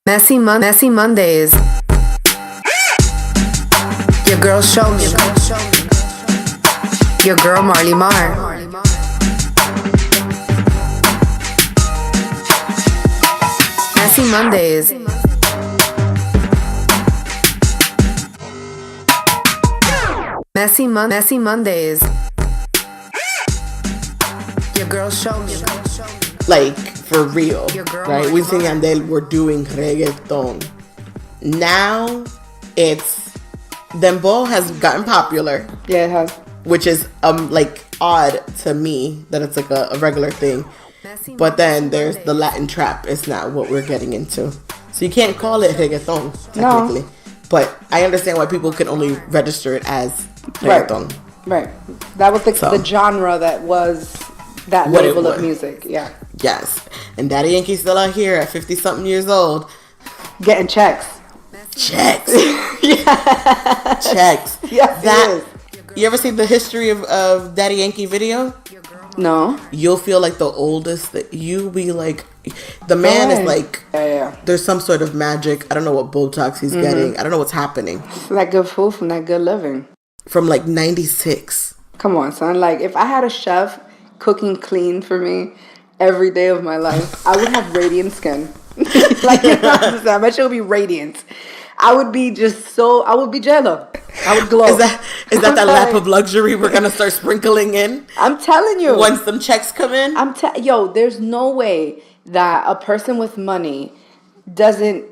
Messy Mondays. Your girl show me. Your girl Marley Mar. Messy Mondays. Messy Mondays. Your girl show me. Like, for real, right? We think Yandel were doing reggaeton. Now, it's... Dembow has gotten popular. Yeah, it has. Which is, like, odd to me that it's like a regular thing. But then there's the Latin trap. It's not what we're getting into. So you can't call it reggaeton, technically. No. But I understand why people can only register it as reggaeton. Right. That was the genre that was that label of music. Yeah. Yes. And Daddy Yankee's still out here at 50-something years old. Getting checks. Checks. Yeah. Checks. Yes, you ever see the history of Daddy Yankee video? No. You'll feel like the oldest that you be like, the man is like, there's some sort of magic. I don't know what Botox he's getting. I don't know what's happening. That good food from that good living. From like 96. Come on, son. Like, if I had a chef cooking clean for me every day of my life, I would have radiant skin. Like, you know, understand? My shit would be radiant. I would be I would be jello. I would glow. Is that lap of luxury we're going to start sprinkling in? I'm telling you. Once some checks come in? There's no way that a person with money doesn't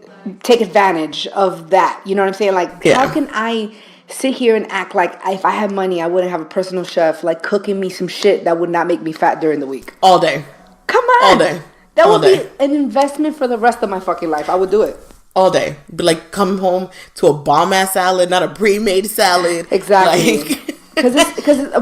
take advantage of that. You know what I'm saying? Like, how can I sit here and act like if I had money, I wouldn't have a personal chef, like, cooking me some shit that would not make me fat during the week? All day. Come on. All day. That would be an investment for the rest of my fucking life. I would do it. All day. But like, come home to a bomb-ass salad, not a pre-made salad. Exactly. Because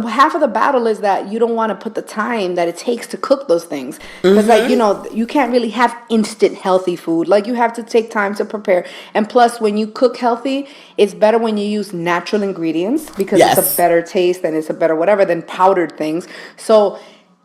half of the battle is that you don't want to put the time that it takes to cook those things. Because, like, you know, you can't really have instant healthy food. Like, you have to take time to prepare. And plus, when you cook healthy, it's better when you use natural ingredients because it's a better taste and it's a better whatever than powdered things. So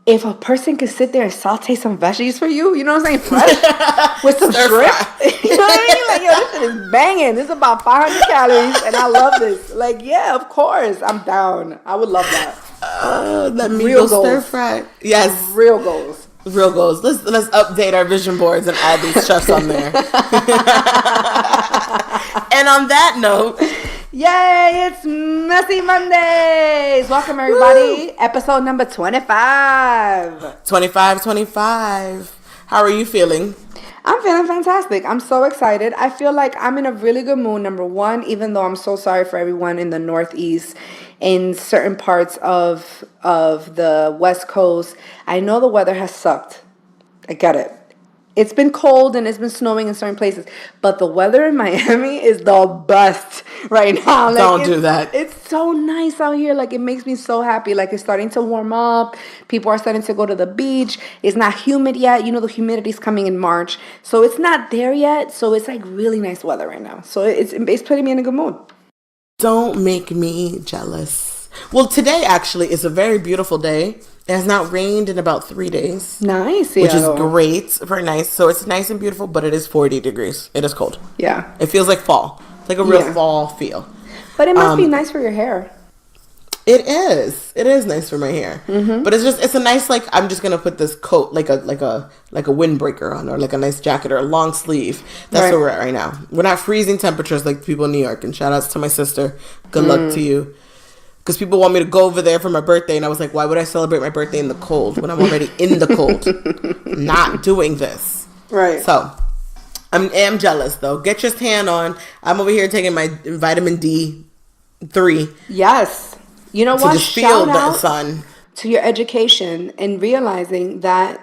if a person could sit there and saute some veggies for you, you know what I'm saying? Fresh with some shrimp. You know what I mean? Like, yo, this shit is banging. This is about 500 calories and I love this. Like, yeah, of course. I'm down. I would love that. Let me go stir fry. Yes. Real goals. Real goals. Let's update our vision boards and add these chefs on there. And on that note, yay, it's Messy Mondays. Welcome, everybody. Woo. Episode number 25. 25. How are you feeling? I'm feeling fantastic. I'm so excited. I feel like I'm in a really good mood, number one, even though I'm so sorry for everyone in the Northeast, in certain parts of the West Coast. I know the weather has sucked. I get it. It's been cold and it's been snowing in certain places, but the weather in Miami is the best right now. Like, don't do that. It's so nice out here. Like, it makes me so happy. Like, it's starting to warm up. People are starting to go to the beach. It's not humid yet. You know, the humidity's coming in March, so it's not there yet. So it's like really nice weather right now. So it's putting me in a good mood. Don't make me jealous. Well, today actually is a very beautiful day. It has not rained in about 3 days. Nice. Which is great. Very nice. So it's nice and beautiful, but it is 40 degrees. It is cold. Yeah. It feels like fall. It's like a real fall feel. But it must be nice for your hair. It is. It is nice for my hair. Mm-hmm. But it's a nice, like, I'm just going to put this coat, like a windbreaker on, or like a nice jacket or a long sleeve. That's where we're at right now. We're not freezing temperatures like people in New York. And shout outs to my sister. Good luck to you. Because people want me to go over there for my birthday. And I was like, why would I celebrate my birthday in the cold when I'm already in the cold? Not doing this. Right. So, I am jealous, though. Get your tan on. I'm over here taking my vitamin D3. Yes. You know what? To just feel the sun. To your education and realizing that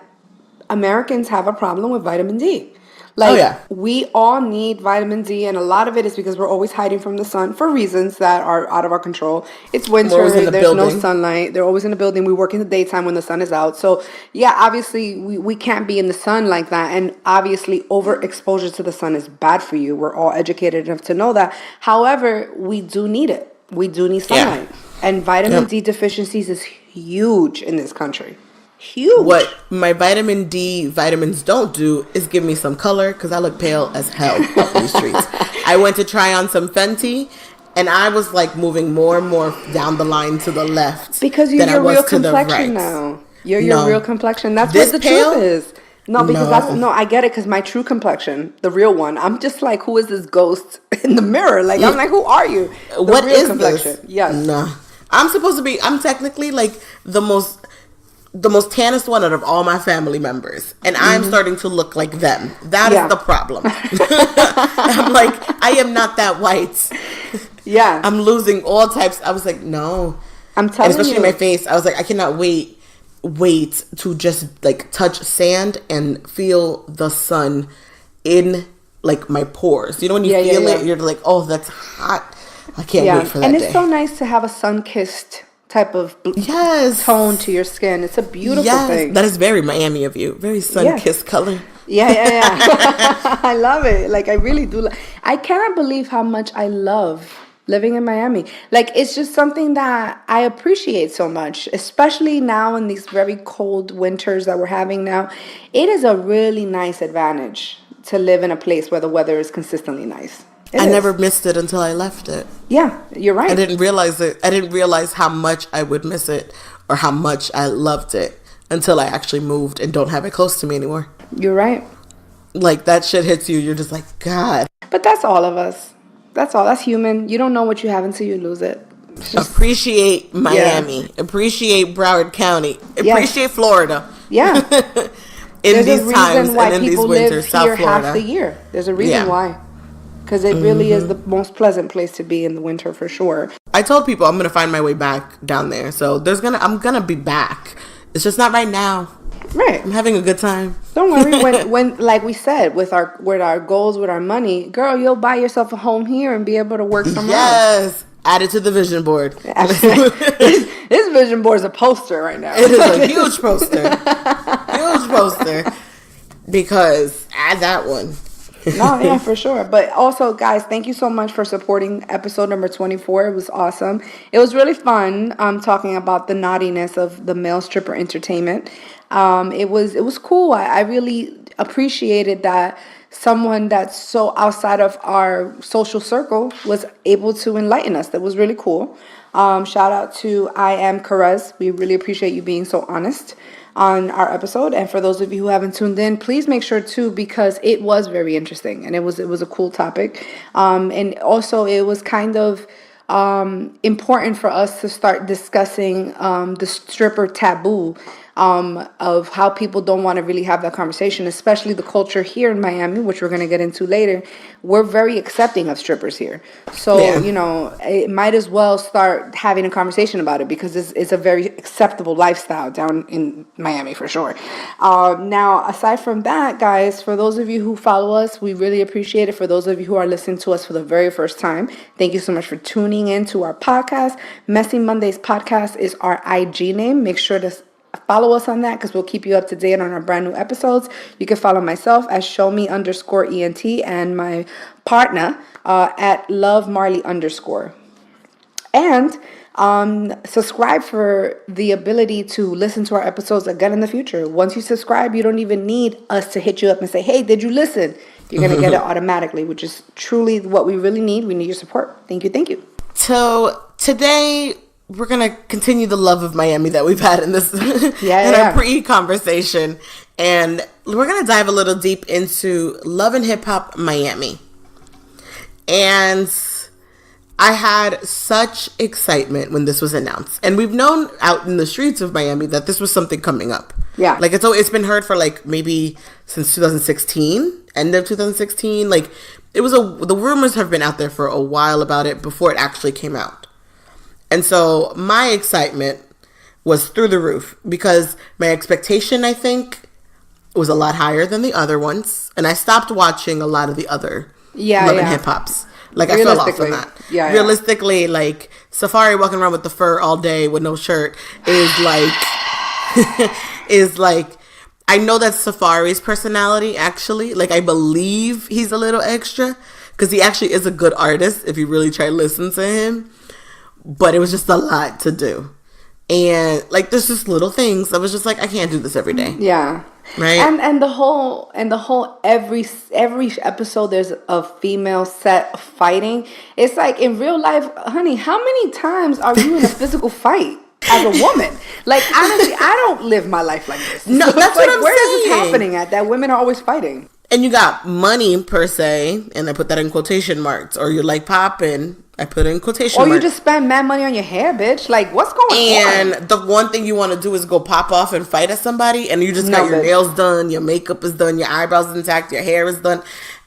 Americans have a problem with vitamin D. Like, we all need vitamin D, and a lot of it is because we're always hiding from the sun for reasons that are out of our control. It's winter, there's no sunlight, they're always in the building, we work in the daytime when the sun is out. So, yeah, obviously, we can't be in the sun like that, and obviously, overexposure to the sun is bad for you. We're all educated enough to know that. However, we do need it. We do need sunlight. And vitamin D deficiencies is huge in this country. Huge. What my vitamin D vitamins don't do is give me some color because I look pale as hell up these streets. I went to try on some Fenty, and I was like moving more and more down the line to the left because you're your real complexion now. You're your real complexion. That's what the truth is. No, because I get it, because my true complexion, the real one, I'm just like, who is this ghost in the mirror? Like, I'm like, who are you? What real is complexion. This? Yes. No. I'm technically like the most tannest one out of all my family members, and I'm starting to look like them. That is the problem. I'm like, I am not that white. Yeah. I'm losing all types. I was like, no. I'm telling you. Especially my face. I was like, I cannot wait to just like touch sand and feel the sun in like my pores. You know, when you feel it, you're like, oh, that's hot. I can't wait for that. And it's so nice to have a sun-kissed type of tone to your skin. It's a beautiful thing. That is very Miami of you. Very sun-kissed color. Yeah. I love it. Like, I really do. I cannot believe how much I love living in Miami. Like, it's just something that I appreciate so much, especially now in these very cold winters that we're having now. It is a really nice advantage to live in a place where the weather is consistently nice. I never missed it until I left it. Yeah, you're right. I didn't realize it. I didn't realize how much I would miss it or how much I loved it until I actually moved and don't have it close to me anymore. You're right. Like, that shit hits you. You're just like, God. But that's all of us. That's all. That's human. You don't know what you have until you lose it. Appreciate Miami. Yeah. Appreciate Broward County. Appreciate Florida. Yeah. These times and in these winters, South Florida. Half the year. There's a reason why. Because it really is the most pleasant place to be in the winter for sure. I told people I'm gonna find my way back down there, so I'm gonna be back. It's just not right now. Right. I'm having a good time. Don't worry. when like we said, with our goals, with our money, girl, you'll buy yourself a home here and be able to work somewhere else. Add it to the vision board. This vision board is a poster right now. It is a huge poster. Huge poster. Because add that one. No, yeah, for sure. But also, guys, thank you so much for supporting episode number 24. It was awesome. It was really fun talking about the naughtiness of the male stripper entertainment. It was cool. I really appreciated that someone that's so outside of our social circle was able to enlighten us. That was really cool. Shout out to I Am Carez. We really appreciate you being so honest on our episode. And for those of you who haven't tuned in, please make sure to, because it was very interesting and it was a cool topic. And also it was kind of important for us to start discussing the stripper taboo, of how people don't want to really have that conversation, especially the culture here in Miami, which we're going to get into later. We're very accepting of strippers here. So, it might as well start having a conversation about it, because it's a very acceptable lifestyle down in Miami for sure. Now, aside from that, guys, for those of you who follow us, we really appreciate it. For those of you who are listening to us for the very first time, thank you so much for tuning in to our podcast. Messy Mondays Podcast is our IG name. Make sure to follow us on that, because we'll keep you up to date on our brand new episodes. You can follow myself as showme_ENT and my partner at lovemarley_. And subscribe for the ability to listen to our episodes again in the future. Once you subscribe, you don't even need us to hit you up and say, hey, did you listen? You're going to get it automatically, which is truly what we really need. We need your support. Thank you. So today we're going to continue the love of Miami that we've had in this our pre-conversation. And we're going to dive a little deep into Love and Hip Hop Miami. And I had such excitement when this was announced. And we've known out in the streets of Miami that this was something coming up. Yeah. Like, it's been heard for like maybe since 2016, end of 2016. Like, the rumors have been out there for a while about it before it actually came out. And so my excitement was through the roof, because my expectation, I think, was a lot higher than the other ones. And I stopped watching a lot of the other Love and Hip Hops. Like, I fell off on that. Yeah, realistically, like, Safari walking around with the fur all day with no shirt is like, I know that's Safari's personality, actually. Like, I believe he's a little extra, because he actually is a good artist if you really try to listen to him. But it was just a lot to do. And like there's just little things. I was just like, I can't do this every day. Yeah. Right. And the whole every episode there's a female set fighting. It's like in real life, honey, how many times are you in a physical fight as a woman? Like honestly, I don't live my life like this. No, So that's it's what like, I'm where is this saying. happening at? That women are always fighting. And you got money per se, and I put that in quotation marks. Or you're like popping, I put it in quotation Or marks. you just spend mad money on your hair, bitch. Like what's going on? And the one thing you want to do is go pop off and fight at somebody, and you just No, got your bitch. nails done, your makeup is done, your eyebrows intact, your hair is done,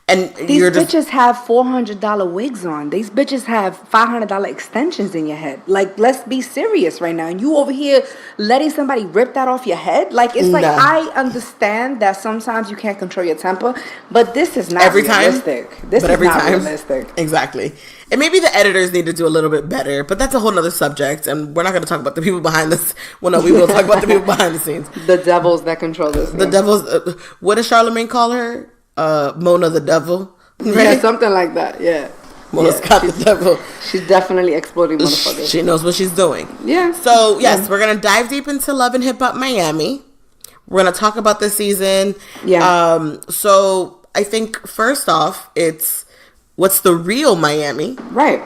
and These you're just bitches have $400 wigs on. These bitches have $500 extensions in your head. Like, let's be serious right now. And you over here letting somebody rip that off your head? Like, it's like, No. I understand that sometimes you can't control your temper, but this is not every time. realistic. This But is every not time, realistic. exactly. And maybe the editors need to do a little bit better, but that's a whole nother subject, and we're not going to talk about the people behind this. Well, no, we will talk about the people behind the scenes. The devils that control this. The devil's. What does Charlemagne call her? Mona the devil. Yeah, Right? something like that. Yeah. Mona Yeah, Scott the devil. She's definitely exploding motherfuckers. She knows what she's doing. Yeah. So yes, we're gonna dive deep into Love and Hip Hop Miami. We're gonna talk about this season. Yeah. So I think first off, it's what's the real Miami, Right.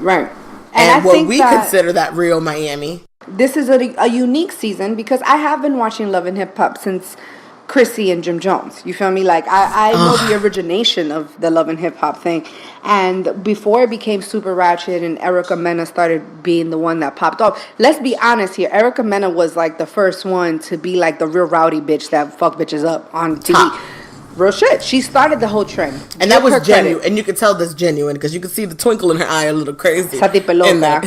Right. and I what think we that consider that real Miami. this is a unique season because I have been watching Love and Hip Hop since Chrissy and Jim Jones. You feel me? Like I know the origination of the Love and Hip Hop thing, and before it became super ratchet and Erica Mena started being the one that popped off. Let's be honest here. Erica Mena was like the first one to be like the real rowdy bitch that fuck bitches up on TV. Top. Real shit. She started the whole trend. And that Give her was genuine, credit. and you could tell that's genuine because you could see the twinkle in her eye a little crazy. Esa tipa loca. in there.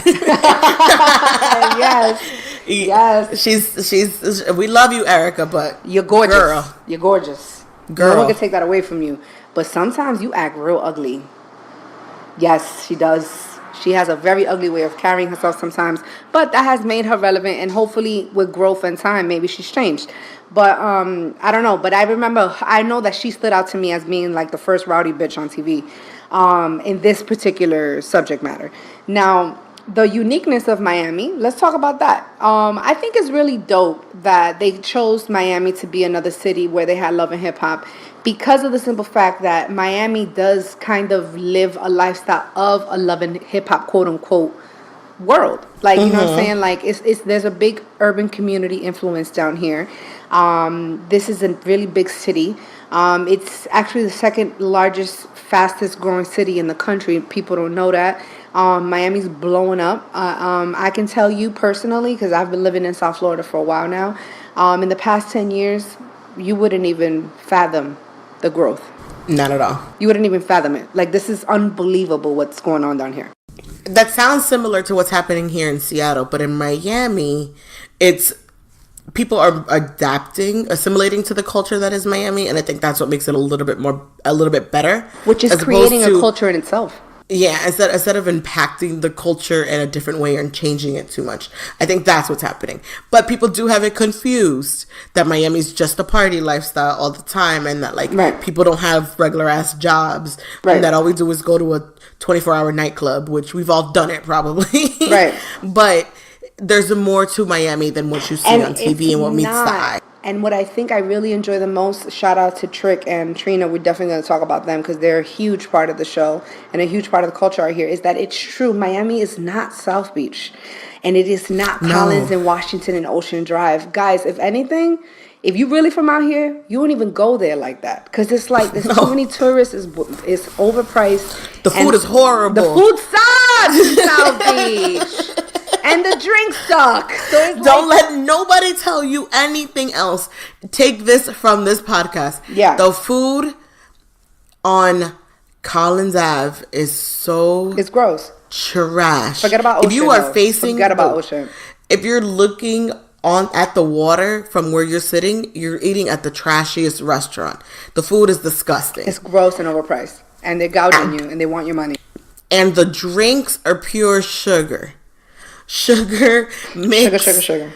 Yes. Yes. She's. We love you, Erica, but You're gorgeous. girl. You're gorgeous. Girl. No one can take that away from you. But sometimes you act real ugly. Yes, she does. She has a very ugly way of carrying herself sometimes. But that has made her relevant. And hopefully with growth and time, maybe she's changed. But I don't know. But I know that she stood out to me as being like the first rowdy bitch on TV in this particular subject matter. Now, the uniqueness of Miami, let's talk about that. I think it's really dope that they chose Miami to be another city where they had Love and Hip Hop because of the simple fact that Miami does kind of live a lifestyle of a Love and Hip Hop quote unquote world. Like, you know what I'm saying? Like it's there's a big urban community influence down here. This is a really big city. It's actually the second largest, fastest growing city in the country. People don't know that. Miami's blowing up. I can tell you personally, because I've been living in South Florida for a while now. In the past 10 years, you wouldn't even fathom the growth. Not at all. You wouldn't even fathom it. Like, this is unbelievable what's going on down here. That sounds similar to what's happening here in Seattle, but in Miami, it's people are adapting, assimilating to the culture that is Miami, and I think that's what makes it a little bit better. Which is as creating opposed a to- culture in itself. Yeah, instead of impacting the culture in a different way and changing it too much. I think that's what's happening. But people do have it confused that Miami's just a party lifestyle all the time and that like Right. people don't have regular ass jobs Right. and that all we do is go to a 24-hour nightclub, which we've all done it probably. Right. But there's more to Miami than what you see on TV it's and what meets the not. eye. And what I think I really enjoy the most, shout out to Trick and Trina, we're definitely going to talk about them because they're a huge part of the show and a huge part of the culture out here, is that it's true. Miami is not South Beach. And it is not Collins and Washington and Ocean Drive. Guys, if anything, if you really from out here, you won't even go there like that. Because it's like, there's too many tourists, it's overpriced. The food and is horrible. The food sucks in South Beach. And the drinks suck. So it's Don't like, let nobody tell you anything else. Take this from this podcast. Yeah. The food on Collins Ave is so it's gross. trash. Forget about Ocean. If you are though. facing Forget about Ocean. If you're looking on at the water from where you're sitting, you're eating at the trashiest restaurant. The food is disgusting. It's gross and overpriced. And they're gouging you and they want your money. And the drinks are pure sugar. Sugar mix. Sugar.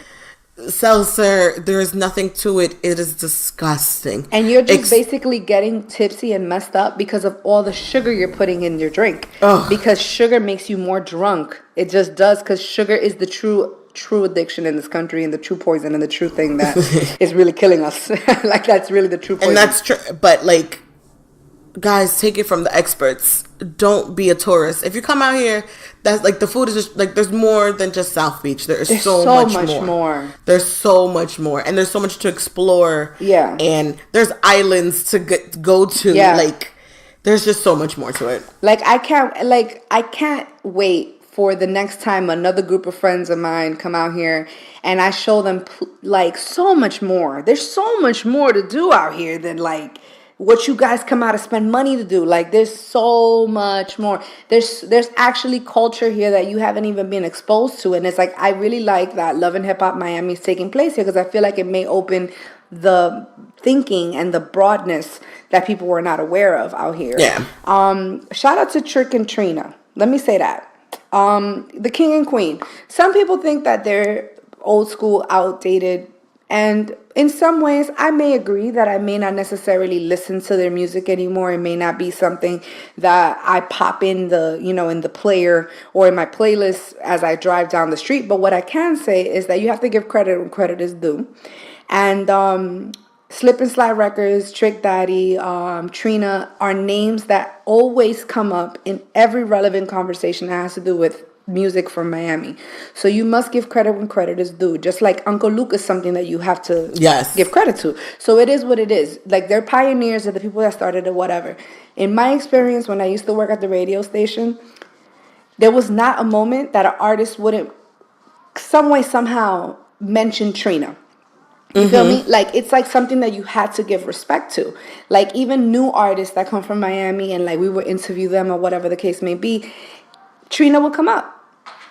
Seltzer, there is nothing to it. It is disgusting. And you're just basically getting tipsy and messed up because of all the sugar you're putting in your drink. Ugh. Because sugar makes you more drunk. It just does, because sugar is the true true addiction in this country and the true poison and the true thing that is really killing us. Like, that's really the true poison. And that's true. But, like, guys, take it from the experts. Don't be a tourist. If you come out here, that's like the food is just like there's more than just South Beach. There's so much more. There's so much more, and there's so much to explore. Yeah, and there's islands to go to. Yeah, like there's just so much more to it. Like I can't wait for the next time another group of friends of mine come out here and I show them like so much more. There's so much more to do out here than like what you guys come out to spend money to do. Like there's so much more. There's actually culture here that you haven't even been exposed to, and it's like I really like that Love and Hip Hop Miami is taking place here because I feel like it may open the thinking and the broadness that people were not aware of out here. Yeah. Shout out to Trick and Trina. Let me say that. The King and Queen. Some people think that they're old school, outdated. And in some ways, I may agree that I may not necessarily listen to their music anymore. It may not be something that I pop in the player or in my playlist as I drive down the street. But what I can say is that you have to give credit when credit is due. And Slip and Slide Records, Trick Daddy, Trina are names that always come up in every relevant conversation that has to do with music from Miami. So you must give credit when credit is due. Just like Uncle Luke is something that you have to give credit to. So it is what it is. Like they're pioneers, they're the people that started it, whatever. In my experience, when I used to work at the radio station, there was not a moment that an artist wouldn't some way, somehow mention Trina. You feel me? Like, it's like something that you had to give respect to. Like, even new artists that come from Miami and, like, we would interview them or whatever the case may be, Trina will come up.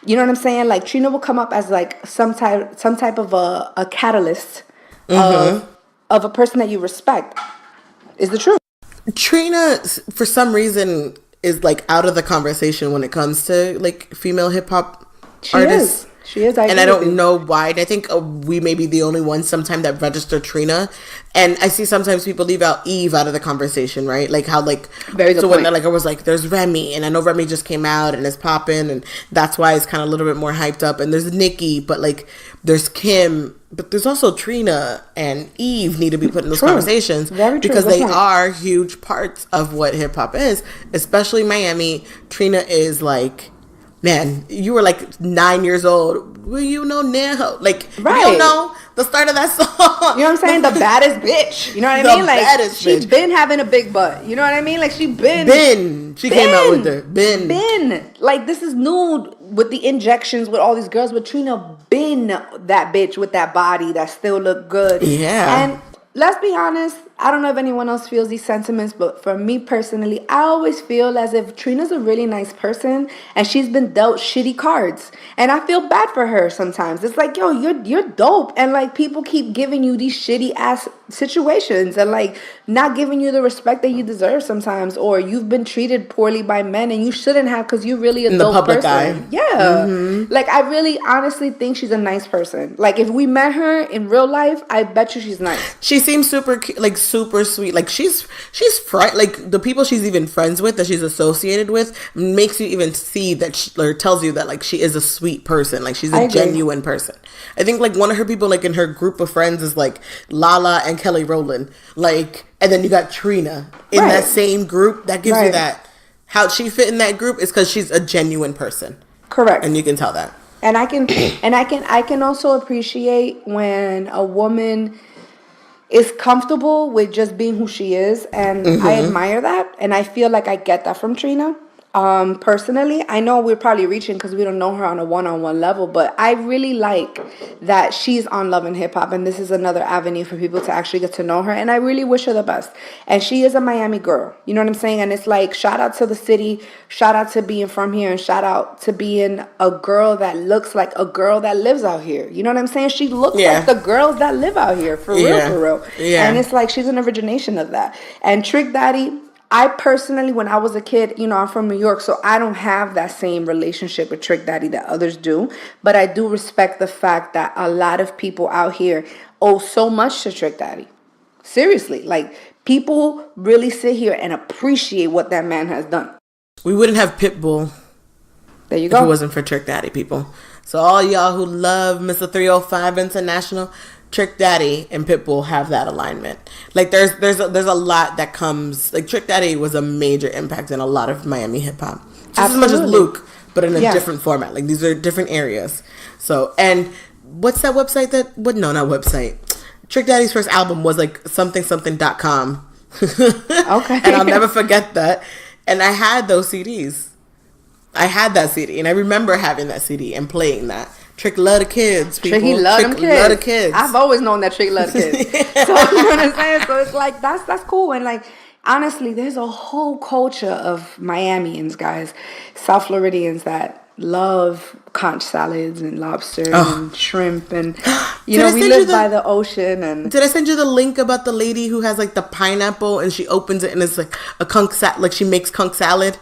You know what I'm saying? Like, Trina will come up as, like, some type of a catalyst of a person that you respect. Is the truth. Trina, for some reason, is, like, out of the conversation when it comes to, like, female hip-hop artists. She is. And I don't know why. And I think we may be the only ones sometimes that register Trina. And I see sometimes people leave out Eve out of the conversation, right? Like how like very good so point. When like I was like, there's Remy, and I know Remy just came out and is popping, and that's why it's kind of a little bit more hyped up. And there's Nikki, but like there's Kim, but there's also Trina and Eve need to be put in those conversations because they are huge parts of what hip hop is, especially Miami. Trina is like. Man, you were like 9 years old. Well, you know now. Like, you don't know the start of that song. You know what I'm saying? The baddest bitch. You know what I mean? Like, she's been having a big butt. You know what I mean? Like, she been. She came out with her. Been. Like, this is new with the injections with all these girls. But Trina been that bitch with that body that still look good. Yeah. And let's be honest. I don't know if anyone else feels these sentiments, but for me personally, I always feel as if Trina's a really nice person and she's been dealt shitty cards. And I feel bad for her sometimes. It's like, yo, you're dope. And like people keep giving you these shitty ass situations and like not giving you the respect that you deserve sometimes. Or you've been treated poorly by men and you shouldn't have because you're really a dope person. Eye. Yeah. Like I really honestly think she's a nice person. Like if we met her in real life, I bet you she's nice. She seems super super sweet. Like she's like the people she's even friends with that she's associated with makes you even see that or tells you that like she is a sweet person. Like she's a genuine person. I think like one of her people like in her group of friends is like Lala and Kelly Rowland. Like and then you got Trina in that same group. That gives you that how she fit in that group is because she's a genuine person. Correct. And you can tell that. And I can also appreciate when a woman is comfortable with just being who she is, and I admire that, and I feel like I get that from Trina. Personally, I know we're probably reaching because we don't know her on a one-on-one level, but I really like that she's on Love and Hip Hop, and this is another avenue for people to actually get to know her, and I really wish her the best. And she is a Miami girl, you know what I'm saying? And it's like, shout out to the city, shout out to being from here, and shout out to being a girl that looks like a girl that lives out here. You know what I'm saying? She looks like the girls that live out here, for real. Yeah. And it's like, she's an origination of that. And Trick Daddy, I personally, when I was a kid, you know, I'm from New York, so I don't have that same relationship with Trick Daddy that others do. But I do respect the fact that a lot of people out here owe so much to Trick Daddy. Seriously, like, people really sit here and appreciate what that man has done. We wouldn't have Pitbull. There you go. If it wasn't for Trick Daddy, people. So all y'all who love Mr. 305 International, Trick Daddy and Pitbull have that alignment. Like there's a lot that comes. Like Trick Daddy was a major impact in a lot of Miami hip hop. Just as much as Luke, but in a different format. Like these are different areas. So, and what's that website not website. Trick Daddy's first album was like something.com. Okay. And I'll never forget that. And I had those CDs. I had that CD, and I remember having that CD and playing that. Trick love the kids, people. Trick, he love them kids. Love the kids. I've always known that Trick love the kids. So you know what I'm saying? So it's like that's cool. And like honestly, there's a whole culture of Miamians, guys, South Floridians that love conch salads and lobster and shrimp, and we live by the ocean. And did I send you the link about the lady who has like the pineapple and she opens it and it's like a conch salad, like she makes conch salad.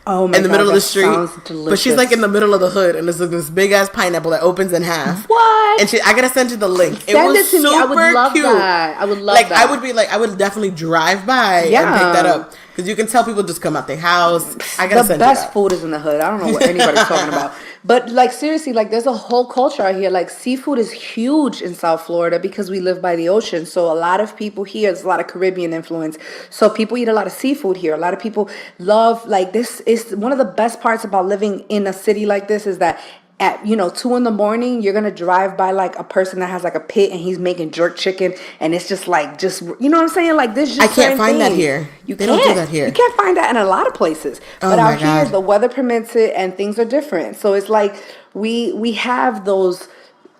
Oh my in the God, middle of the street, sounds delicious. But she's like in the middle of the hood, and there's like this big ass pineapple that opens in half. What? And I gotta send you the link. Send it to me. I would love cute. That. I would love like, that. I would definitely drive by and pick that up because you can tell people just come out their house. I gotta send you that. The best food is in the hood. I don't know what anybody's talking about. But like seriously, like there's a whole culture out here. Like seafood is huge in South Florida because we live by the ocean. So a lot of people here, there's a lot of Caribbean influence. So people eat a lot of seafood here. A lot of people love, like, this is one of the best parts about living in a city like this is that at 2 a.m, you're gonna drive by like a person that has like a pit and he's making jerk chicken, and it's just you know what I'm saying? Like this, I can't find that here. They don't do that here. You can't find that in a lot of places. But out here, the weather permits it, and things are different. So it's like we have those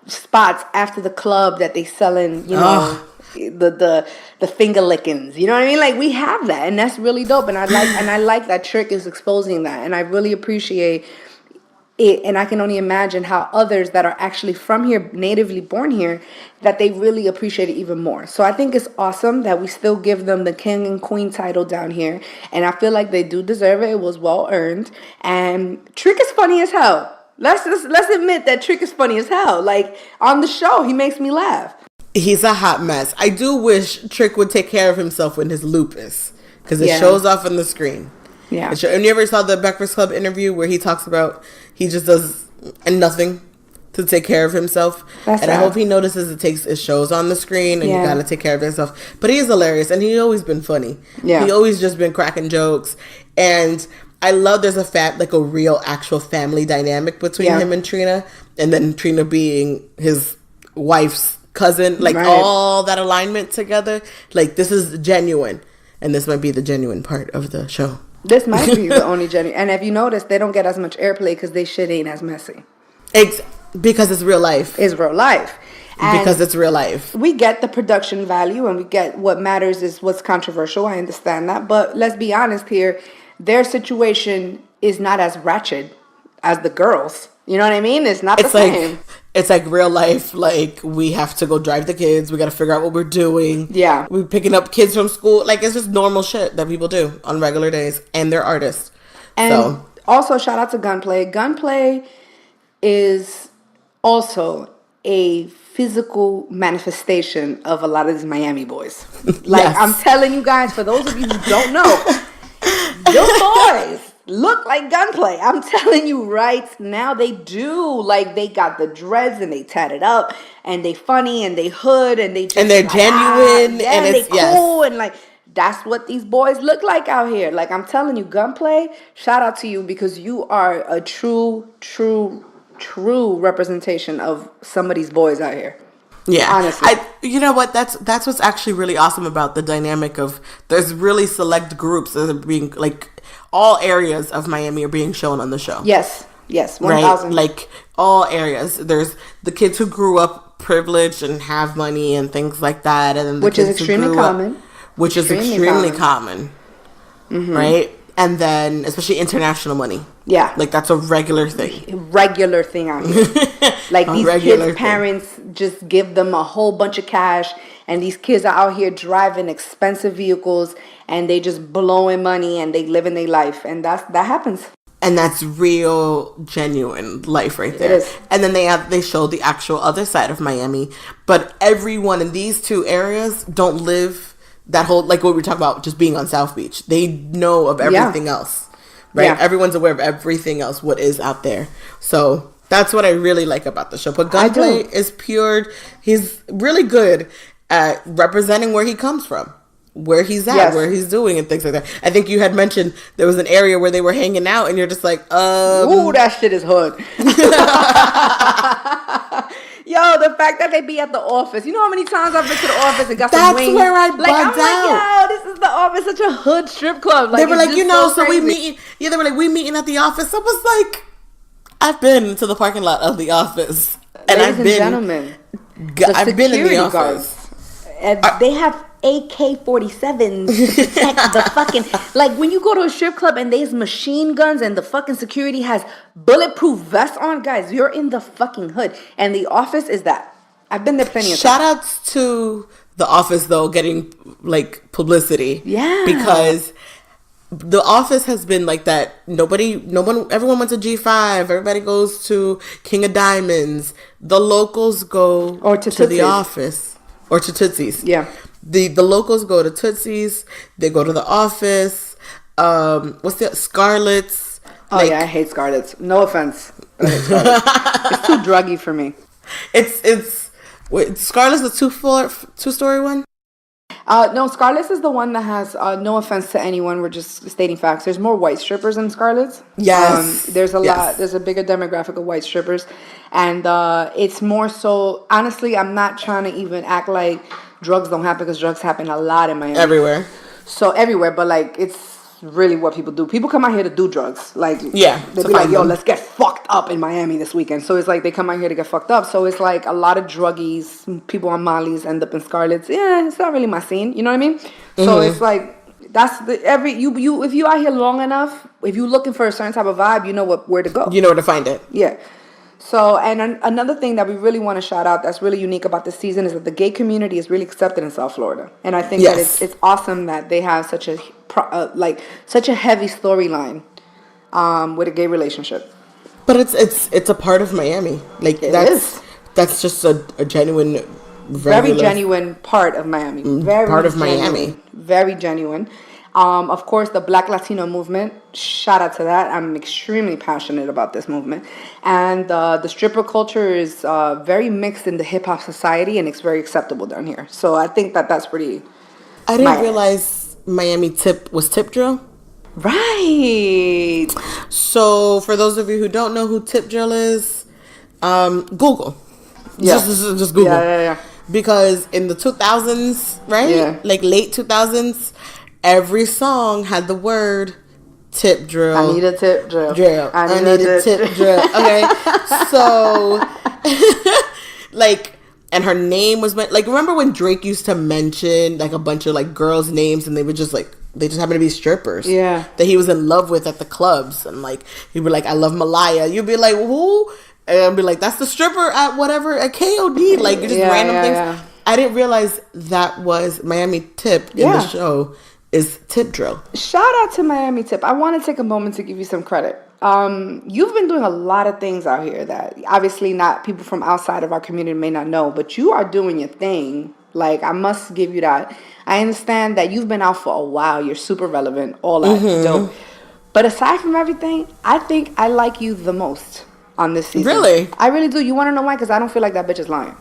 spots after the club that they selling, the finger lickings. You know what I mean? Like we have that, and that's really dope. And I like that Trick is exposing that, and I really appreciate it. And I can only imagine how others that are actually from here, natively born here, that they really appreciate it even more. So I think it's awesome that we still give them the king and queen title down here. And I feel like they do deserve it. It was well earned. And Trick is funny as hell. Let's admit that Trick is funny as hell. Like on the show, he makes me laugh. He's a hot mess. I do wish Trick would take care of himself with his lupus because it shows off on the screen. Yeah. And you ever saw the Breakfast Club interview where he talks about he just does nothing to take care of himself? I hope he notices it shows on the screen and you gotta take care of yourself. But he is hilarious and he's always been funny. Yeah. He always just been cracking jokes. And I love there's a real actual family dynamic between him and Trina. And then Trina being his wife's cousin. Like all that alignment together. Like this is genuine. And this might be the genuine part of the show. This might be the only genuine. And if you notice, they don't get as much airplay because they shit ain't as messy. Because it's real life. It's real life. And because it's real life. We get the production value and we get what matters is what's controversial. I understand that. But let's be honest here. Their situation is not as ratchet as the girls. You know what I mean? It's not the same. It's like real life. Like we have to go drive the kids. We got to figure out what we're doing. Yeah. We're picking up kids from school. Like it's just normal shit that people do on regular days. And they're artists. And also shout out to Gunplay. Gunplay is also a physical manifestation of a lot of these Miami boys. Like I'm telling you guys, for those of you who don't know, those boys look like Gunplay. I'm telling you right now, they do. Like they got the dreads and they tatted up and they funny and they hood and they just and they're like, genuine and it's cool and like that's what these boys look like out here. Like I'm telling you, Gunplay, shout out to you because you are a true representation of some of these boys out here. Yeah, honestly, you know what? That's what's actually really awesome about the dynamic of there's really select groups that are being like all areas of Miami are being shown on the show. Yes, 1,000. Right? Like all areas. There's the kids who grew up privileged and have money and things like that, and then the which kids is extremely common. Which is extremely common, right? And then especially international money. Yeah, like that's a regular thing. Regular thing out here. Like these kids' parents just give them a whole bunch of cash, and these kids are out here driving expensive vehicles, and they just blowing money, and they living their life, and that happens. And that's real, genuine life right there. It is. And then they show the actual other side of Miami, but everyone in these two areas don't live that whole, like what we were talking about, just being on South Beach. They know of everything else, right? Yeah. Everyone's aware of everything else, what is out there. So That's what I really like about the show. But I do. Gunplay is pure. He's really good at representing where he comes from, where he's at, Yes. where he's doing, and things like that. I think you had mentioned there was an area where they were hanging out, and you're just like, Ooh, that shit is hood. Yo, the fact that they be at the office. You know how many times I've been to the office and got some That's wings? where I I'm bugged out. like, yo, this is the office, such a hood strip club. Like, they were it's like, just so we crazy. meeting. Yeah, they were like, we meeting at the office. I was like, I've been to the parking lot of the office, and Ladies I've and been, gentlemen, I've been in the security office. guards. And they have AK-47s to protect the fucking... Like, when you go to a strip club and there's machine guns and the fucking security has bulletproof vests on, guys, you're in the fucking hood. And the office is that. I've been there plenty of Shout times. outs to the office though, getting like publicity. Yeah. Because the office has been like that. Everyone went to G5. Everybody goes to King of Diamonds. The locals go Or to the Tootsie's. office or to Tootsie's. Yeah. The locals go to Tootsie's. They go to the office. What's the Scarlett's? Oh, yeah, I hate Scarlett's. No offense, but I hate Scarlett's. It's too druggy for me. Wait, Scarlett's the two-story one? No, Scarlett's is the one that has, no offense to anyone, we're just stating facts. There's more white strippers in Scarlett's. Yes. There's a Yes. lot, there's a bigger demographic of white strippers. And it's more so, honestly, I'm not trying to even act like drugs don't happen, because drugs happen a lot in Miami. Everywhere. So everywhere, but like, it's really what people do. People come out here to do drugs. Like, Yeah, they'll to be like, find yo, them. let's get fucked up in Miami this weekend. So it's like they come out here to get fucked up. So it's like a lot of druggies, people on Molly's end up in Scarlett's. Yeah, it's not really my scene. You know what I mean? So it's like, that's the you if you out here long enough, if you're looking for a certain type of vibe, you know where to go. You know where to find it. Yeah. So, and another thing that we really want to shout out that's really unique about this season is that the gay community is really accepted in South Florida. And I think that it's awesome that they have such a such a heavy storyline with a gay relationship. But it's a part of Miami. Like that's just a genuine, very genuine part of Miami. Very part of genuine, Miami. Very genuine. Of course, the Black Latino movement, shout out to that. I'm extremely passionate about this movement. And the stripper culture is very mixed in the hip-hop society, and it's very acceptable down here. So I think that that's pretty... I didn't realize Miami tip was tip drill. Right. So for those of you who don't know who tip drill is, Google. Yeah. Just Google. Yeah. Because in the 2000s, right? Yeah. Like late 2000s, every song had the word tip drill. I need a tip drill. I need a tip drill. Okay. So, like, and her name was, like, remember when Drake used to mention, like, a bunch of, like, girls' names and they would just, like, they just happened to be strippers. Yeah. That he was in love with at the clubs. And, like, he'd be like, I love Malaya. You'd be like, who? And I'd be like, that's the stripper at whatever, at KOD. Like, just random things. Yeah. I didn't realize that was Miami Tip in the show. Is tip drill. Shout out to Miami Tip. I want to take a moment to give you some credit. You've been doing a lot of things out here that obviously not people from outside of our community may not know, but you are doing your thing. Like, I must give you that. I understand that you've been out for a while. You're super relevant. All that. Dope. But aside from everything, I think I like you the most on this season. Really? I really do. You want to know why? Because I don't feel like that bitch is lying.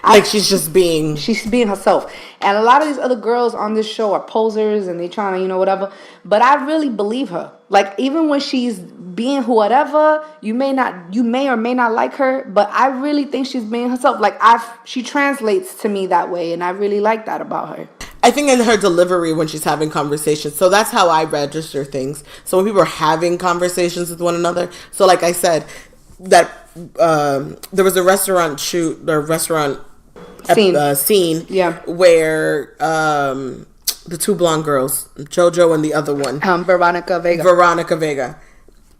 Like, she's just being... She's being herself. And a lot of these other girls on this show are posers and they trying to, whatever. But I really believe her. Like, even when she's being whatever, you may or may not like her, but I really think she's being herself. Like, she translates to me that way, and I really like that about her. I think in her delivery when she's having conversations. So that's how I register things. So when people are having conversations with one another. So like I said, that there was a restaurant scene where the two blonde girls, JoJo and the other one, Veronica Vega.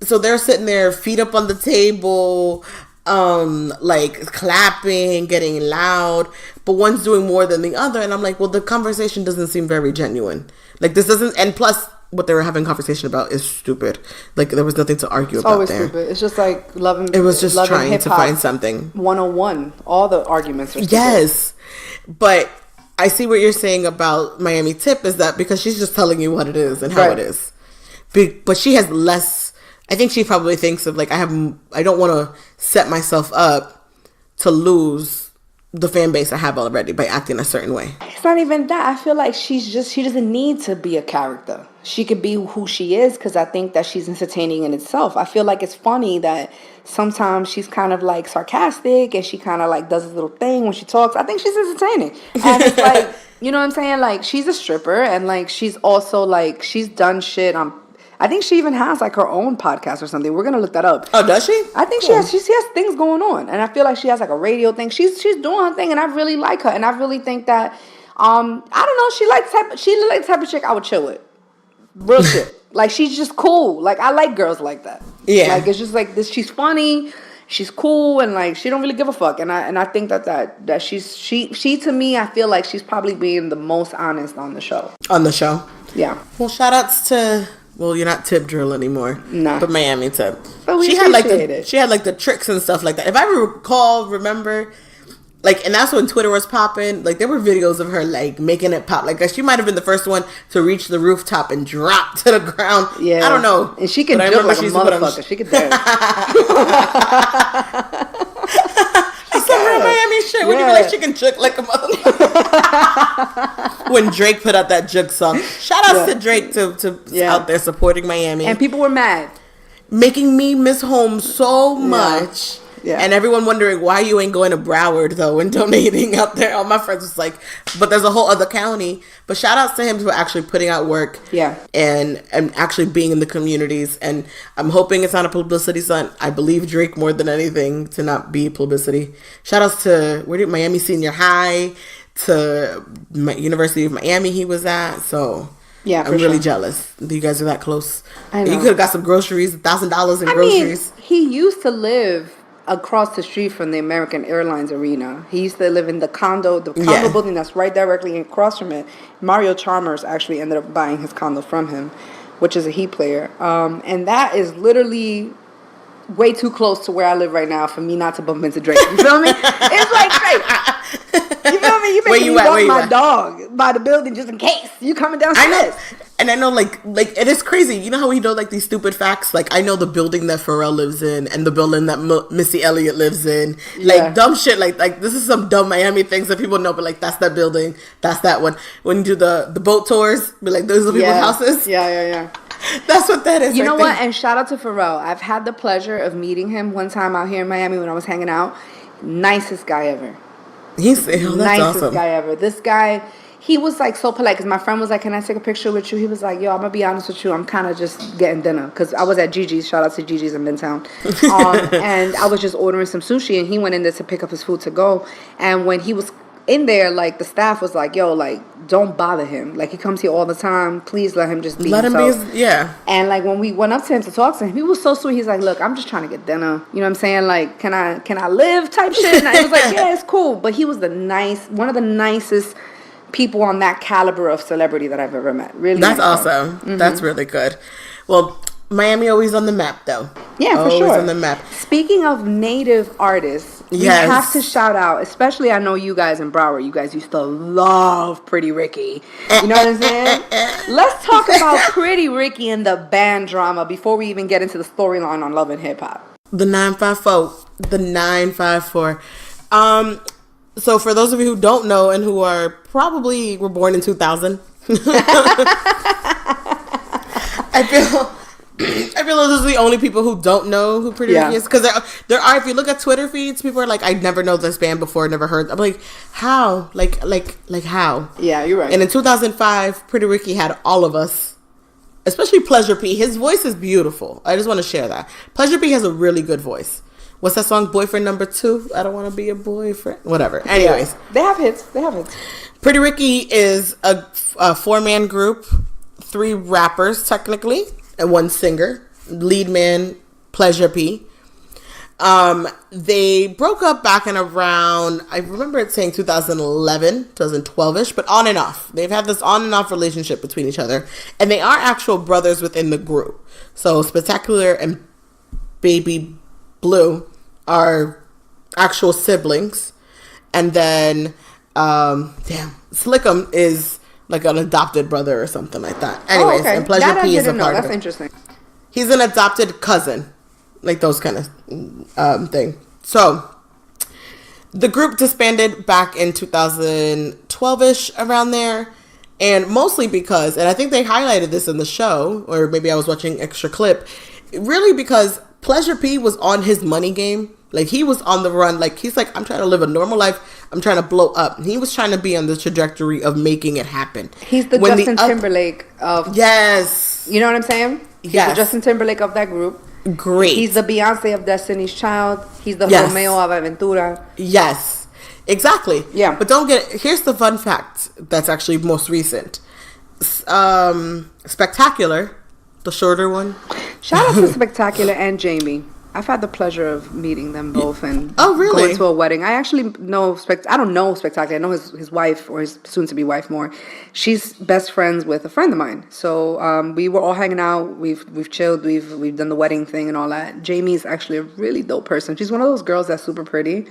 So they're sitting there, feet up on the table, like clapping, getting loud, but one's doing more than the other, and I'm like, well, the conversation doesn't seem very genuine. Like, this doesn't, and plus what they were having conversation about is stupid. Like, there was nothing to argue about always there. Stupid. It's just like loving. It was just trying to find something. 101. All the arguments are stupid. Yes, but I see what you're saying about Miami Tip is that because she's just telling you what it is and how it is, but she has less. I think she probably thinks of like, I don't want to set myself up to lose the fan base I have already by acting a certain way. It's not even that. I feel like she doesn't need to be a character. She could be who she is because I think that she's entertaining in itself. I feel like it's funny that sometimes she's kind of like sarcastic and she kind of like does this little thing when she talks. I think she's entertaining. And it's like, you know what I'm saying? Like, she's a stripper and like she's also like, she's done shit on, I think she even has like her own podcast or something. We're gonna look that up. Oh, does she? I think she has things going on, and I feel like she has like a radio thing. She's doing her thing, and I really like her, and I really think that I don't know. She like the type of chick I would chill with. Real shit. Like, she's just cool. Like, I like girls like that. Yeah. Like, it's just like this. She's funny. She's cool, and like she don't really give a fuck. And I think that she to me, I feel like she's probably being the most honest on the show. On the show. Yeah. Well, shout outs to. Well, you're not Tip Drill anymore. Nah. But Miami Tip. But we she had like it. She had like the tricks and stuff like that. If I remember, like, and that's when Twitter was popping. Like, there were videos of her like making it pop. Like, she might have been the first one to reach the rooftop and drop to the ground. Yeah. I don't know. And she can jump like a motherfucker. She can dance. Some real Miami shit. When you be like, she can juke like a motherfucker. When Drake put out that juke song. Shout outs to Drake to out there supporting Miami. And people were mad. Making me miss home so much. Yeah. And everyone wondering why you ain't going to Broward though and donating out there. All my friends was like, but there's a whole other county. But shout outs to him for actually putting out work. Yeah. And actually being in the communities. And I'm hoping it's not a publicity stunt. I believe Drake more than anything to not be publicity. Shout outs to Miami Senior High, to University of Miami he was at. So yeah, I'm really jealous that you guys are that close. I know. You could have got some groceries, $1,000 in groceries. He used to live across the street from the American Airlines Arena. He used to live in the condo building that's right directly across from it. Mario Chalmers actually ended up buying his condo from him, which is a Heat player. And that is literally way too close to where I live right now for me not to bump into Drake. You feel me? It's like Drake. You feel me? You make me walk my dog by the building just in case you coming downstairs. I know. And I know, like it is crazy. You know how we know, like, these stupid facts? Like, I know the building that Pharrell lives in and the building that Missy Elliott lives in. Like, dumb shit. Like, this is some dumb Miami things that people know, but, like, that's that building. That's that one. When you do the boat tours, be like, those are people's houses. Yeah. That's what that is. You know what? And shout out to Pharrell. I've had the pleasure of meeting him one time out here in Miami when I was hanging out. Nicest guy ever. That's nicest awesome. Guy ever. This guy, he was like so polite because my friend was like, "Can I take a picture with you?" He was like, "Yo, I'm gonna be honest with you. I'm kind of just getting dinner because I was at Gigi's. Shout out to Gigi's in Midtown, and I was just ordering some sushi, and he went in there to pick up his food to go. And when he was in there, like, the staff was like, "Yo, like, don't bother him. Like, he comes here all the time. Please let him just be himself." And like when we went up to him to talk to him, he was so sweet. He's like, "Look, I'm just trying to get dinner. You know what I'm saying? Like, can I live?" type shit. And I was like, "Yeah, it's cool." But he was one of the nicest people on that caliber of celebrity that I've ever met. Really, that's awesome. Mm-hmm. That's really good. Well, Miami always on the map, though. Yeah, for sure. Always on the map. Speaking of native artists, we have to shout out, especially I know you guys in Broward, you guys used to love Pretty Ricky. You know what I'm saying? Let's talk about Pretty Ricky and the band drama before we even get into the storyline on Love and Hip Hop. The 954. So for those of you who don't know and who were born in 2000, I feel those are the only people who don't know who Pretty Ricky is, because there are, if you look at Twitter feeds, people are like, "I never know this band before, never heard." I'm like, how? Like how? Yeah, you're right. And in 2005, Pretty Ricky had all of us, especially Pleasure P. His voice is beautiful. I just want to share that. Pleasure P has a really good voice. What's that song? Boyfriend Number 2? I don't want to be a boyfriend. Whatever. Anyways. Yeah. They have hits. Pretty Ricky is a 4-man group. 3 rappers, technically. And 1 singer. Lead man, Pleasure P. They broke up back in around, I remember it saying 2011, 2012-ish, but on and off. They've had this on and off relationship between each other. And they are actual brothers within the group. So Spectacular and Baby Blue are actual siblings, and then Slickum is like an adopted brother or something like that. Anyways, and Pleasure P is a part of it. That's interesting. He's an adopted cousin, like those kind of thing. So the group disbanded back in 2012-ish, around there. And mostly because, and I think they highlighted this in the show, or maybe I was watching extra clip, really because Pleasure P was on his money game. Like, he was on the run. Like, he's like, I'm trying to live a normal life. I'm trying to blow up. And he was trying to be on the trajectory of making it happen. He's the Justin Timberlake of... Yes. You know what I'm saying? He's the Justin Timberlake of that group. Great. He's the Beyonce of Destiny's Child. He's the Romeo of Aventura. Yes. Exactly. Yeah. But don't get it. Here's the fun fact that's actually most recent. Spectacular, the shorter one. Shout out to Spectacular and Jamie. I've had the pleasure of meeting them both and really? going to a wedding. I actually know I don't know Spectacular. I know his wife, or his soon-to-be wife, more. She's best friends with a friend of mine. So we were all hanging out. We've chilled. We've done the wedding thing and all that. Jamie's actually a really dope person. She's one of those girls that's super pretty,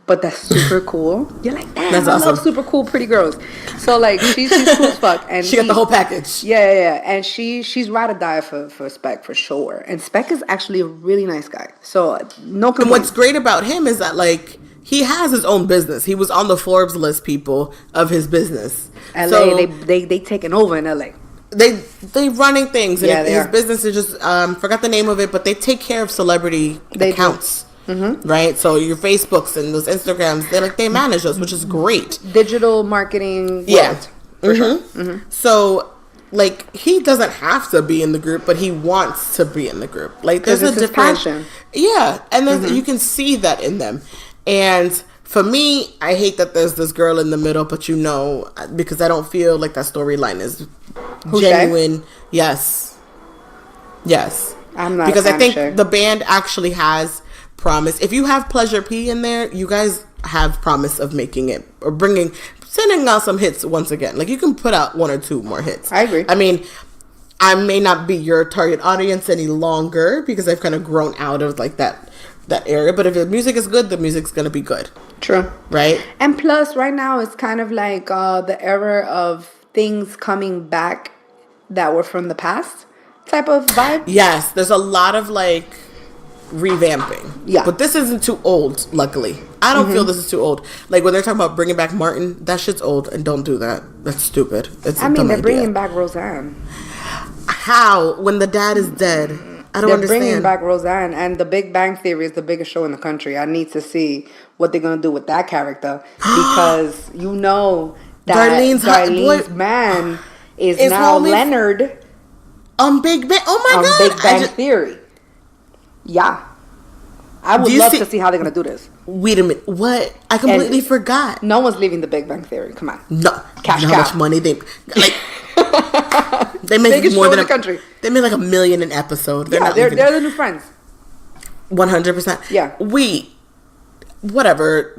but that's super cool. You're like, damn, that's awesome. I love super cool, pretty girls. So, like, she's cool as fuck. And she got the whole package. Yeah. And she's ride or die for Spec, for sure. And Spec is actually a really nice guy. So, no complaints. And what's great about him is that, like, he has his own business. He was on the Forbes list, people, of his business. LA, so, they taking over in LA. They running things. And his are. business is just, forgot the name of it, but they take care of celebrity accounts. Mm-hmm. Right, so your Facebooks and those Instagrams, they manage us, which is great. Digital marketing, for sure. Mm-hmm. So, like, he doesn't have to be in the group, but he wants to be in the group. Like, there's a different passion. Yeah, and there's you can see that in them. And for me, I hate that there's this girl in the middle, but because I don't feel like that storyline is genuine. Yes. I'm not because I think the band actually has promise. If you have Pleasure P in there, you guys have promise of making it or sending out some hits once again. Like, you can put out 1 or 2 more hits. I agree. I mean, I may not be your target audience any longer because I've kind of grown out of like that area. But if the music is good, the music's gonna be good. True. Right. And plus, right now it's kind of like the era of things coming back that were from the past type of vibe. Yes, there's a lot of like revamping. Yeah. But this isn't too old, luckily. I don't feel this is too old. Like, when they're talking about bringing back Martin, that shit's old, and don't do that. That's stupid. It's they're bringing back Roseanne. How? When the dad is dead? I don't understand. They're bringing back Roseanne, and The Big Bang Theory is the biggest show in the country. I need to see what they're going to do with that character, because that Darlene's man is now Leonard on Big Bang. Oh my God. On Big Bang Theory. Yeah. I would love to see how they're going to do this. Wait a minute. What? I completely forgot. No one's leaving The Big Bang Theory. Come on. No. Cash cow. How much money they... Like, they make biggest more show than in the country. They make like $1 million an episode. They're the new Friends. 100%. Yeah. Whatever.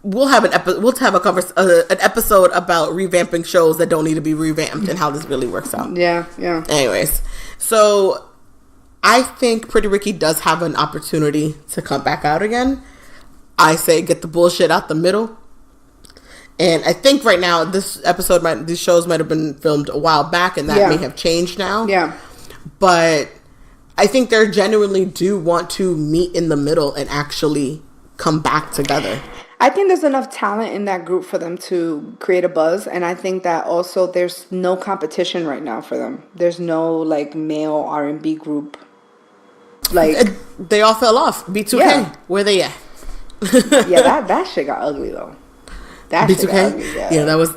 We'll have an episode about revamping shows that don't need to be revamped and how this really works out. Yeah. Anyways, so I think Pretty Ricky does have an opportunity to come back out again. I say get the bullshit out the middle. And I think right now these shows might have been filmed a while back, and that may have changed now. Yeah. But I think they genuinely do want to meet in the middle and actually come back together. I think there's enough talent in that group for them to create a buzz, and I think that also there's no competition right now for them. There's no like male R&B group. Like, they all fell off. B2K, where they at? Yeah, that shit got ugly though. That B2K? shit got ugly. Yeah, that was.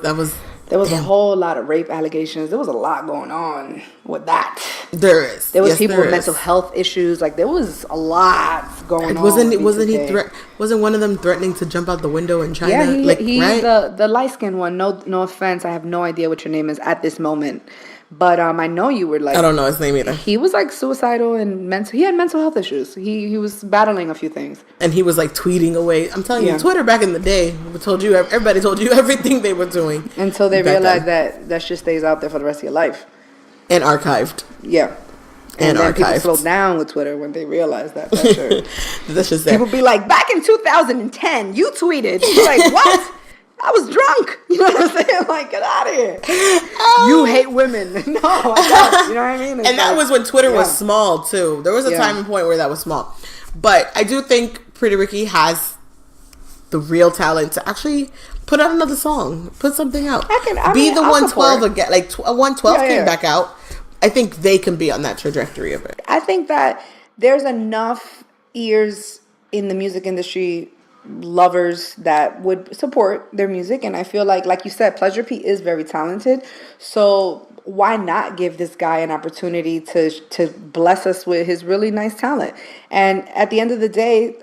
There was a whole lot of rape allegations. There was a lot going on with that. There is. There was people with mental health issues. Like, there was a lot going on. Wasn't one of them threatening to jump out the window in China? Yeah, he's right? the light skinned one. No offense. I have no idea what your name is at this moment. But I know you were like... I don't know his name either. He was like suicidal and he had mental health issues. He was battling a few things. And he was like tweeting away. I'm telling you, Twitter back in the day everybody told you everything they were doing. Until they realized that shit stays out there for the rest of your life. And archived. Yeah. And then people slowed down with Twitter when they realized that. That's just there. People be like, back in 2010, you tweeted. You're like, what? I was drunk. You know what I'm saying? Like, get out of here. You hate women. No, I don't. You know what I mean? It's and that like, was when Twitter was small, too. There was a time and point where that was small. But I do think Pretty Ricky has the real talent to actually put out another song. Put something out. Be the 112 again. Like, 112 came back out. I think they can be on that trajectory of it. I think that there's enough ears in the music industry, lovers that would support their music, and I feel like you said, Pleasure P is very talented, so why not give this guy an opportunity to bless us with his really nice talent? And at the end of the day,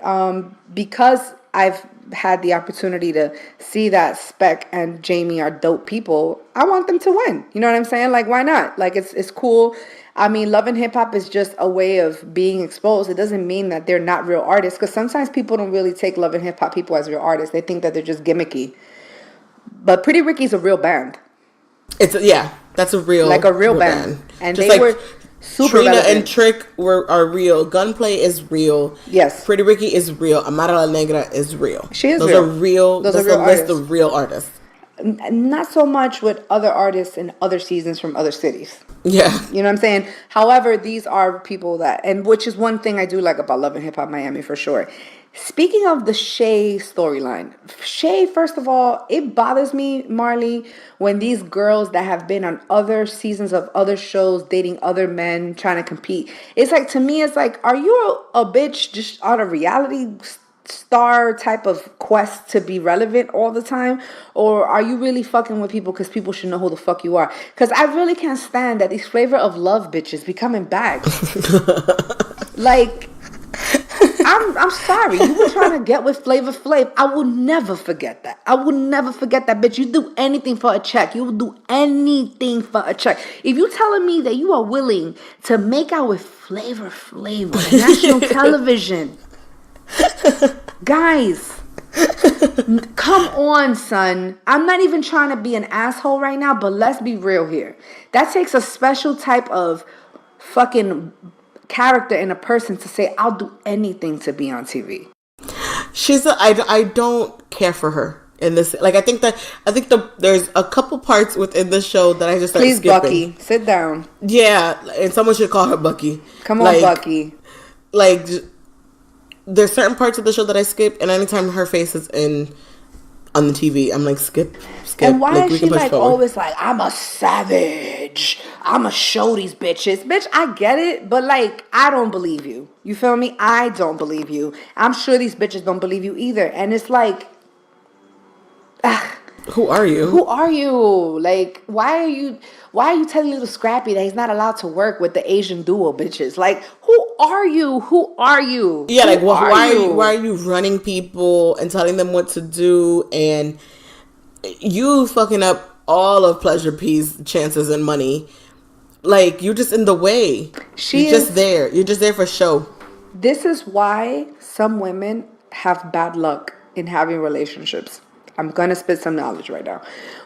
because I've had the opportunity to see that Spec and Jamie are dope people, I want them to win. You know what I'm saying? Like, why not? Like, it's cool. I mean, Love and Hip Hop is just a way of being exposed. It doesn't mean that they're not real artists, because sometimes people don't really take Love and Hip Hop people as real artists. They think that they're just gimmicky. But Pretty Ricky's a real band. That's a real band. And just they were super Trina relevant. and Trick are real. Gunplay is real. Yes. Pretty Ricky is real. Amara La Negra is real. She is Those real. are real. Those that's are real a list artists. of real artists. Not so much with other artists in other seasons from other cities. Yeah. You know what I'm saying? However, these are people that, and which is one thing I do like about Love and Hip Hop Miami for sure. Speaking of the Shay storyline, Shay, first of all, it bothers me, Marley, when these girls that have been on other seasons of other shows, dating other men, trying to compete. It's like, to me, it's like, are you a bitch just on a reality star type of quest to be relevant all the time, or are you really fucking with people because people should know who the fuck you are? Because I really can't stand that these Flavor of Love bitches be coming back. Like, I'm sorry, you were trying to get with Flavor Flav. I will never forget that. I will never forget that, bitch. You do anything for a check. You will do anything for a check. If you telling me that you are willing to make out with Flavor Flav on national television, guys, come on, son. I'm not even trying to be an asshole right now, but let's be real here. That takes a special type of fucking character in a person to say, I'll do anything to be on TV. I don't care for her in this. Like, I think there's a couple parts within the show that I just started skipping. Bucky, sit down. Yeah, and someone should call her Bucky. Come on, Bucky. Like, there's certain parts of the show that I skip, and anytime her face is on the TV, I'm like, skip. And why is she like always like, I'm a savage, I'ma show these bitches? Bitch, I get it, but like, I don't believe you. You feel me? I don't believe you. I'm sure these bitches don't believe you either. And it's like, who are you? Who are you? Like, why are you telling little Scrappy that he's not allowed to work with the Asian duo bitches? Like, who are you? Who are you? Yeah, like, why are you running people and telling them what to do, and you fucking up all of Pleasure P's chances and money? Like, you're just in the way. You're just there for show. This is why some women have bad luck in having relationships. I'm going to spit some knowledge right now.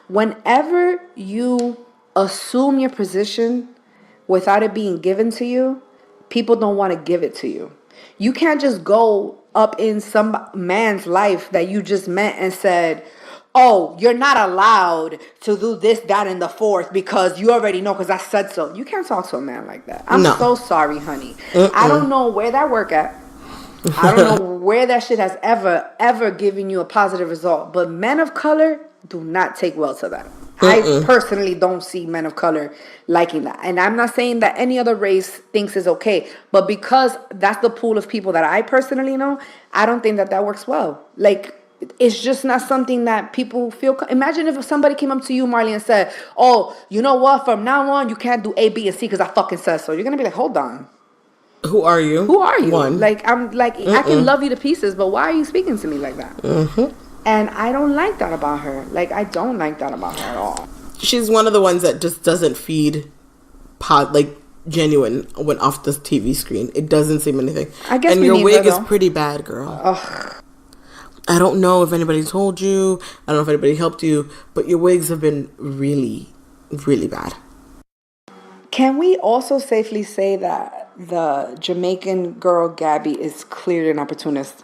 Whenever you assume your position without it being given to you, people don't want to give it to you. You can't just go up in some man's life that you just met and said, oh, you're not allowed to do this, that, and the fourth because you already know because I said so. You can't talk to a man like that. I'm so sorry, honey. I don't know where that work at. I don't know where that shit has ever given you a positive result. But men of color do not take well to that. I personally don't see men of color liking that. And I'm not saying that any other race thinks is okay. But because that's the pool of people that I personally know, I don't think that works well. Like, it's just not something that people feel. Imagine if somebody came up to you, Marley, and said, oh, you know what? From now on, you can't do A, B, and C because I fucking said so. You're going to be like, hold on. Who are you? Who are you? One. Like, I'm like, I can love you to pieces, but why are you speaking to me like that? Mm-hmm. And I don't like that about her. Like, I don't like that about her at all. She's one of the ones that just doesn't feed genuine when off the TV screen. It doesn't seem anything. I guess. And your wig is pretty bad, girl. Ugh. I don't know if anybody told you. I don't know if anybody helped you, but your wigs have been really, really bad. Can we also safely say that the Jamaican girl Gabby is clearly an opportunist?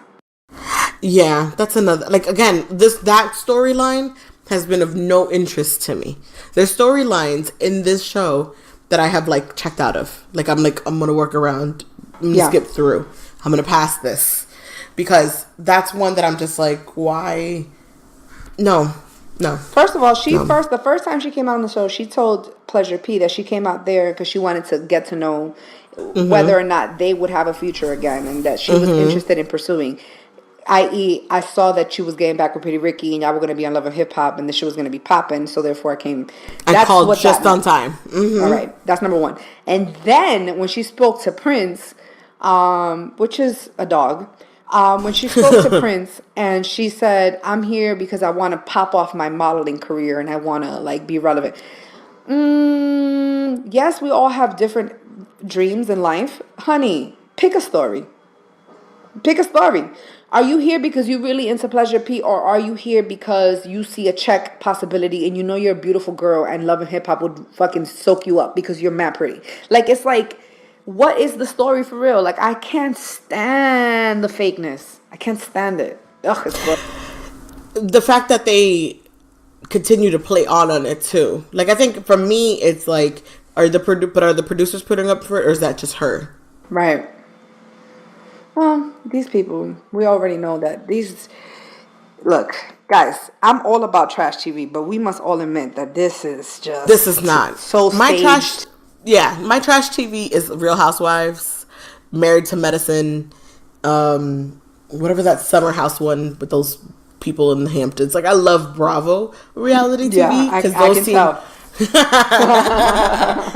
Yeah, that's another. Like again, that storyline has been of no interest to me. There's storylines in this show that I have like checked out of. Like I'm gonna work around. I'm gonna skip through. I'm gonna pass this because that's one that I'm just like, why? No, no. First of all, No. the first time she came out on the show, she told Pleasure P that she came out there because she wanted to get to know whether or not they would have a future again, and that she was interested in pursuing. I.e., I saw that she was getting back with Pretty Ricky, and y'all were going to be on Love and Hip Hop, and the show was going to be popping, so therefore I came. I called just on time. All right, that's number one. And then when she spoke to Prince, which is a dog, when she spoke to Prince and she said, "I'm here because I want to pop off my modeling career and I want to like be relevant." Yes, we all have different dreams in life, honey. Pick a story. Pick a story. Are you here because you're really into Pleasure P, or are you here because you see a check possibility and you know you're a beautiful girl and Love and Hip Hop would fucking soak you up because you're mad pretty? Like, it's like, what is the story for real? Like, I can't stand the fakeness. I can't stand it. Ugh, it's gross. The fact that they continue to play on it too. Like, I think for me, it's like, are the producers putting up for it, or is that just her? Right. Well, these people, we already know that these... Look, guys, I'm all about trash TV, but we must all admit that this is just... This is not. So my staged. trash... Yeah, my trash TV is Real Housewives, Married to Medicine, whatever that Summer House one with those people in the Hamptons. Like, I love Bravo reality TV. I can tell.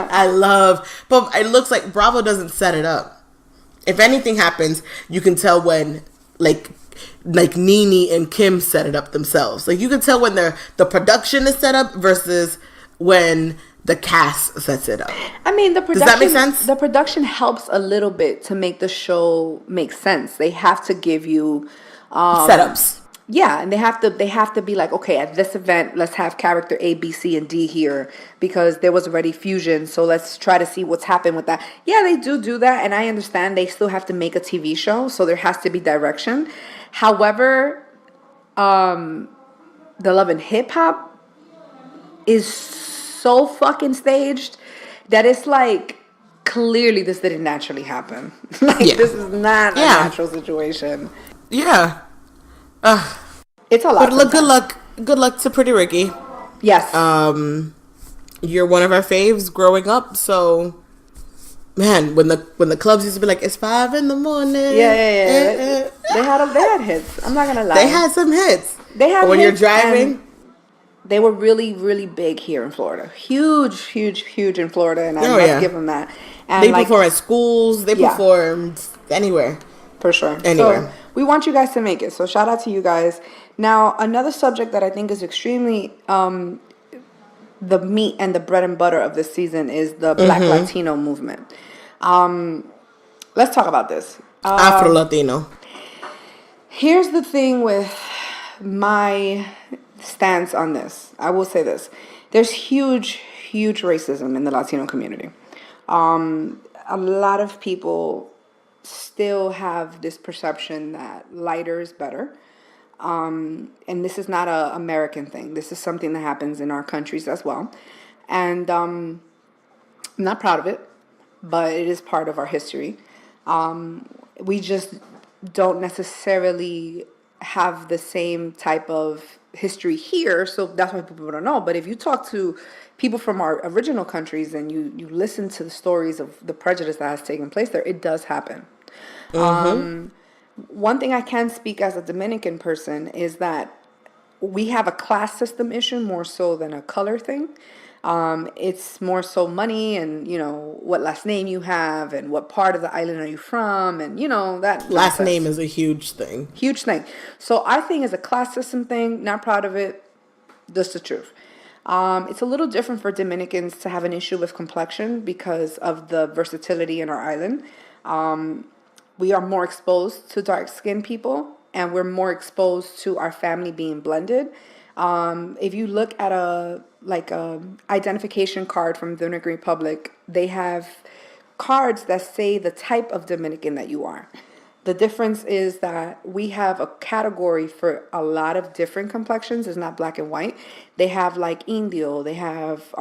I love... But it looks like Bravo doesn't set it up. If anything happens, you can tell when, like Nene and Kim set it up themselves. Like, you can tell when the production is set up versus when the cast sets it up. I mean, the production... Does that make sense? The production helps a little bit to make the show make sense. They have to give you... setups. Yeah, and they have to be like, okay, at this event, let's have character A, B, C, and D here because there was already fusion. So let's try to see what's happened with that. Yeah, they do that, and I understand they still have to make a TV show, so there has to be direction. However, the Love and Hip Hop is so fucking staged that it's like clearly this didn't naturally happen. This is not a natural situation. Yeah. It's a lot. But good luck to Pretty Ricky. Yes. You're one of our faves growing up, so man, when the clubs used to be like, it's 5 a.m. Yeah. They had hits. I'm not gonna lie. They had some hits. They had when hits, you're driving. They were really, really big here in Florida. Huge in Florida, and I must give them that. And they perform at schools. They performed anywhere. For sure. Anywhere. So we want you guys to make it. So shout out to you guys. Now, another subject that I think is extremely the meat and the bread and butter of this season is the Black Latino movement. Let's talk about this. Afro Latino. Here's the thing with my stance on this. I will say this. There's huge racism in the Latino community. A lot of people still have this perception that lighter is better. And this is not an American thing. This is something that happens in our countries as well. And I'm not proud of it, but it is part of our history. We just don't necessarily have the same type of history here, so that's why people don't know. But if you talk to people from our original countries and you listen to the stories of the prejudice that has taken place there, it does happen. One thing I can speak as a Dominican person is that we have a class system issue more so than a color thing. It's more so money and, what last name you have and what part of the island are you from and, that last name is a huge thing. Huge thing. So I think it's a class system thing, not proud of it, just the truth. It's a little different for Dominicans to have an issue with complexion because of the versatility in our island. We are more exposed to dark-skinned people, and we're more exposed to our family being blended. If you look at a identification card from the Dominican Republic, they have cards that say the type of Dominican that you are. The difference is that we have a category for a lot of different complexions. It's not black and white. They have like Indio. They have,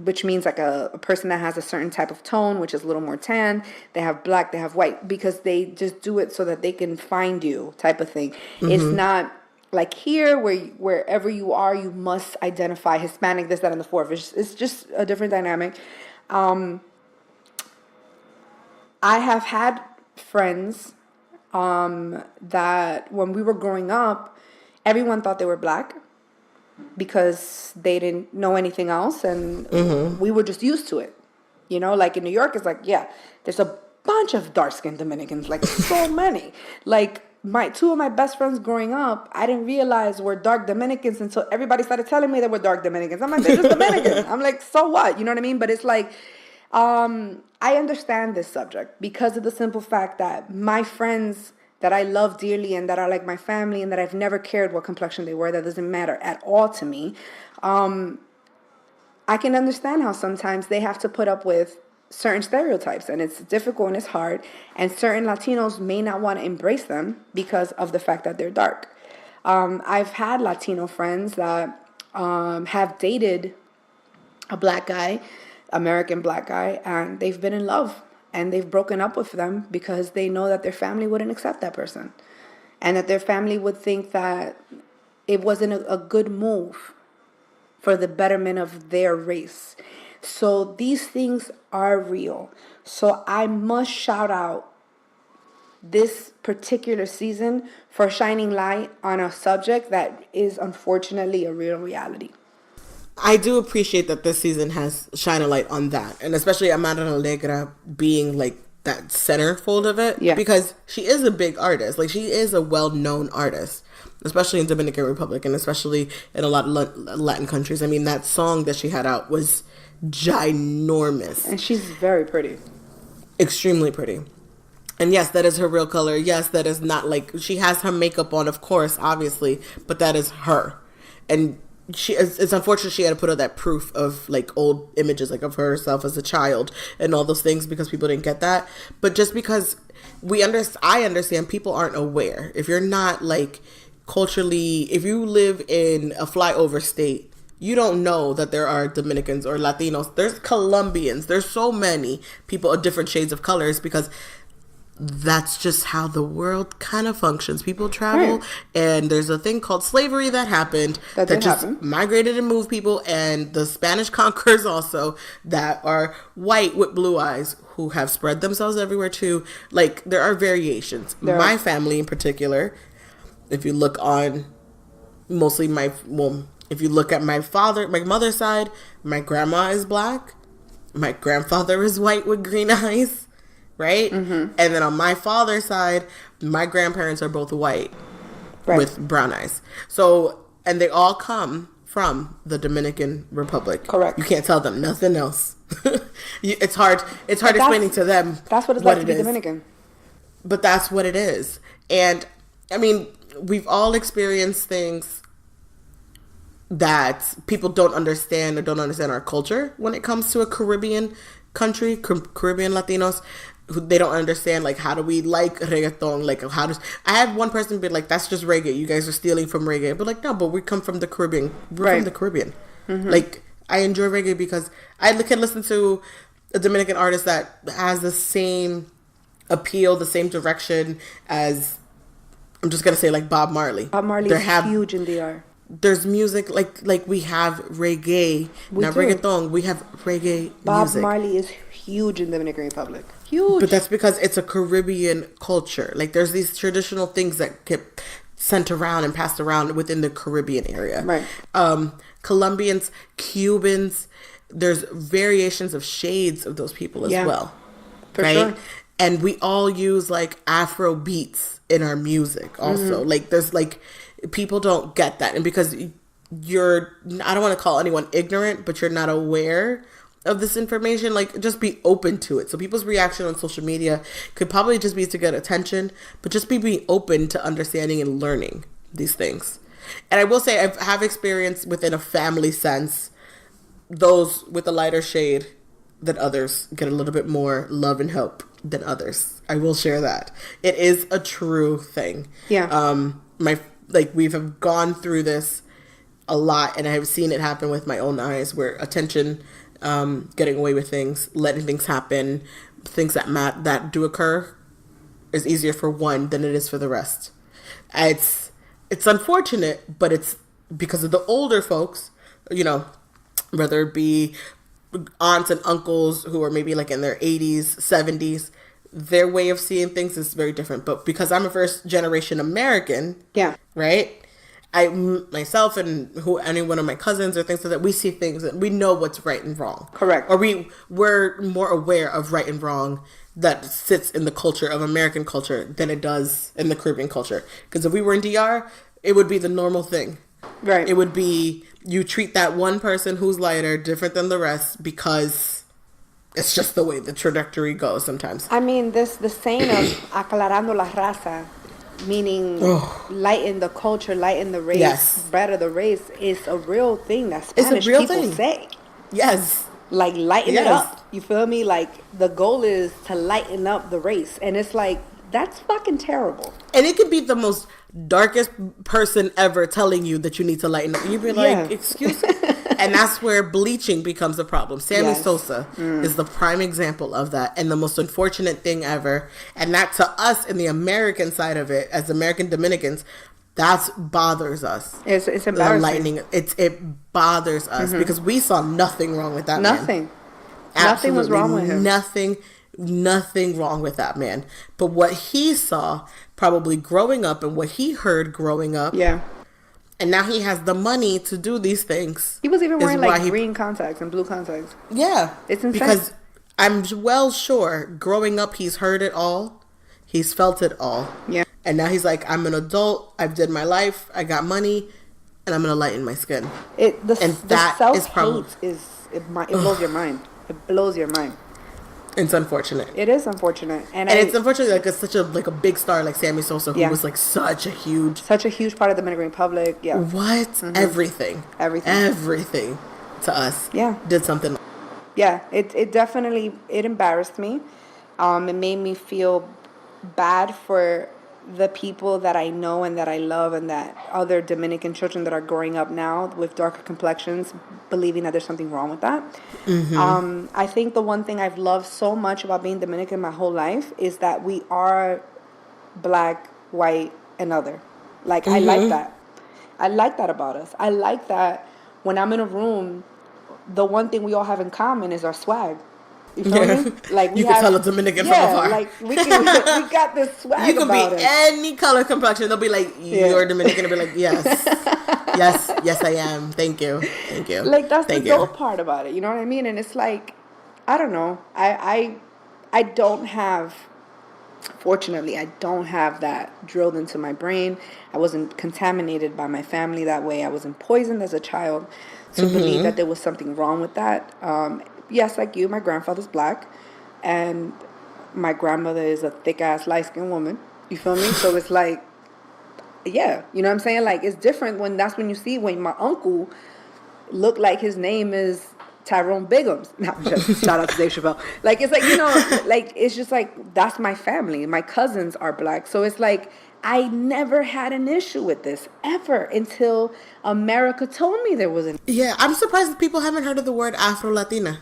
which means like a person that has a certain type of tone, which is a little more tan. They have black. They have white, because they just do it so that they can find you, type of thing. It's not like here where wherever you are, you must identify Hispanic, this, that, and the fourth. It's just a different dynamic. I have had friends that when we were growing up, everyone thought they were black because they didn't know anything else, and we were just used to it. You know, like in New York, it's like, yeah, there's a bunch of dark-skinned Dominicans, like so many. Like two of my best friends growing up, I didn't realize were dark Dominicans until everybody started telling me they were dark Dominicans. I'm like, they're just Dominican. I'm like, so what? You know what I mean? But it's like, I understand this subject because of the simple fact that my friends that I love dearly and that are like my family and that I've never cared what complexion they were, that doesn't matter at all to me. I can understand how sometimes they have to put up with certain stereotypes, and it's difficult and it's hard, and certain Latinos may not want to embrace them because of the fact that they're dark. I've had Latino friends that have dated a black guy, American black guy, and they've been in love and they've broken up with them because they know that their family wouldn't accept that person, and that their family would think that it wasn't a good move for the betterment of their race. So these things are real. So I must shout out this particular season for shining light on a subject that is unfortunately a real reality. I do appreciate that this season has shine a light on that, and especially Amanda Alegra being like that centerfold of it, because she is a big artist. Like, she is a well-known artist, especially in Dominican Republic and especially in a lot of Latin countries. I mean, that song that she had out was ginormous, and she's very pretty, extremely pretty. And yes, that is her real color. Yes, that is not like, she has her makeup on, of course, obviously, but that is her. And it's unfortunate she had to put out that proof of like old images, like of herself as a child and all those things, because people didn't get that. But just because I understand people aren't aware. If you're not like culturally, if you live in a flyover state, you don't know that there are Dominicans or Latinos. There's Colombians. There's so many people of different shades of colors, because that's just how the world kind of functions. People travel, and there's a thing called slavery that happened that just migrated and moved people, and the Spanish conquerors also that are white with blue eyes who have spread themselves everywhere too. Like, there are variations. My family in particular, if you look on if you look at my mother's side, my grandma is black, my grandfather is white with green eyes. Right? And then on my father's side, my grandparents are both white with brown eyes. So, and they all come from the Dominican Republic. Correct. You can't tell them nothing else. It's hard explaining to them. That's what it's like to be Dominican. But that's what it is. And I mean, we've all experienced things that people don't understand or don't understand our culture when it comes to a Caribbean country, Caribbean Latinos. They don't understand, like, how do we like reggaeton? Like, I had one person be like, that's just reggae. You guys are stealing from reggae. But like, no, but we come from the Caribbean. We're from the Caribbean. Like, I enjoy reggae because I can listen to a Dominican artist that has the same appeal, the same direction as, I'm just going to say, like Bob Marley. Bob Marley is huge in DR. There's music, like we have reggae, reggaeton. We have reggae Bob music. Marley is huge in the Dominican Republic. Huge. But that's because it's a Caribbean culture. Like, there's these traditional things that get sent around and passed around within the Caribbean area. Right. Colombians, Cubans, there's variations of shades of those people as well. For sure. And we all use like Afro beats in our music also. Like, there's like, people don't get that. And because I don't want to call anyone ignorant, but you're not aware of this information, like, just be open to it. So people's reaction on social media could probably just be to get attention, but just be open to understanding and learning these things. And I will say, I have experienced within a family sense, those with a lighter shade than others get a little bit more love and help than others. I will share that. It is a true thing. Yeah. We have gone through this a lot, and I have seen it happen with my own eyes, where attention, getting away with things, letting things happen, things that do occur, is easier for one than it is for the rest. It's unfortunate, but it's because of the older folks, whether it be aunts and uncles who are maybe like in their 80s, 70s, their way of seeing things is very different. But because I'm a first generation American, Yeah. right? I myself and any one of my cousins or things like that, we see things and we know what's right and wrong. Correct. Or we're more aware of right and wrong that sits in the culture of American culture than it does in the Caribbean culture. Because if we were in DR, it would be the normal thing. Right. It would be, you treat that one person who's lighter different than the rest because it's just the way the trajectory goes sometimes. I mean, the saying of aclarando la raza, meaning lighten the culture, lighten the race, Yes. better the race, is a real thing that Spanish real people thing. say. Yes. Like, lighten it Yes. up. You feel me? Like, the goal is to lighten up the race. And it's like, that's fucking terrible. And it could be the most darkest person ever telling you that you need to lighten up. You'd be like, Yeah. excuse me? And that's where bleaching becomes a problem. Sammy Yes. Sosa is the prime example of that, and the most unfortunate thing ever. And that, to us in the American side of it, as American Dominicans, that bothers us. It's The embarrassing. lightning, it bothers us because we saw nothing wrong with that man. Nothing. Nothing was wrong with him. Nothing wrong with that man. But what he saw probably growing up and what he heard growing up. Yeah. And now he has the money to do these things. He was even is wearing why like green contacts and blue contacts. Yeah. It's insane. Because I'm well sure growing up he's heard it all. He's felt it all. Yeah. And now he's like, I'm an adult. I've did my life. I got money. And I'm going to lighten my skin. The that is self-hate probably- it blows your mind. It blows your mind. It's unfortunate. It is unfortunate. And It's unfortunately like such a big star like Sammy Sosa, who Yeah. was like such a huge part of the Dominican Republic. Yeah. what everything to us. Yeah. Did something. Yeah. It definitely embarrassed me. It made me feel bad for the people that I know and that I love, and that other Dominican children that are growing up now with darker complexions, believing that there's something wrong with that. I think the one thing I've loved so much about being Dominican my whole life is that we are black, white, and other. Like, I like that. I like that about us. I like that when I'm in a room, the one thing we all have in common is our swag. You feel me? Like, you can tell a Dominican from afar. like we got this swag. You can about be us. any color complexion. They'll be like, you're Dominican. I'll be like, yes, yes, I am. Thank you. Like, that's Thank the you. dope part about it. You know what I mean? And it's like, I don't know. I don't have. Fortunately, I don't have that drilled into my brain. I wasn't contaminated by my family that way. I wasn't poisoned as a child to believe that there was something wrong with that. Yes, like you, my grandfather's black, and my grandmother is a thick-ass, light-skinned woman. You feel me? So it's like, yeah, you know what I'm saying? Like, it's different when you see when my uncle looked like his name is Tyrone Biggums. Not just, shout out to Dave Chappelle. Like, it's like, like, it's just like, that's my family. My cousins are black. So it's like, I never had an issue with this ever until America told me there was an issue. Yeah, I'm surprised that people haven't heard of the word Afro-Latina.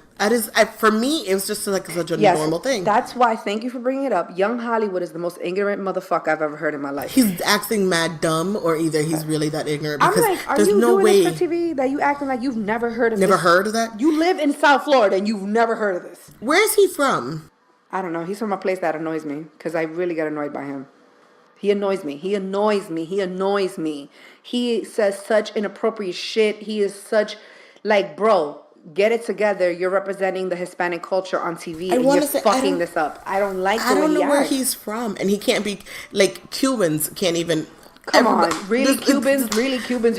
For me, it was just like such a normal thing. That's why, thank you for bringing it up. Young Hollywood is the most ignorant motherfucker I've ever heard in my life. He's acting mad dumb, or either he's really that ignorant. I'm Because like, are there's you no doing way. this for TV that you acting like you've never heard of this? Never heard of that? You live in South Florida and you've never heard of this. Where is he from? I don't know. He's from a place that annoys me because I really get annoyed by him. He annoys me. He says such inappropriate shit. He is such, like, bro, get it together. You're representing the Hispanic culture on TV and you're fucking this up. I don't like the way he acts. I don't know where he's from. And he can't be, like, Cubans can't even. Come on. Really, Cubans,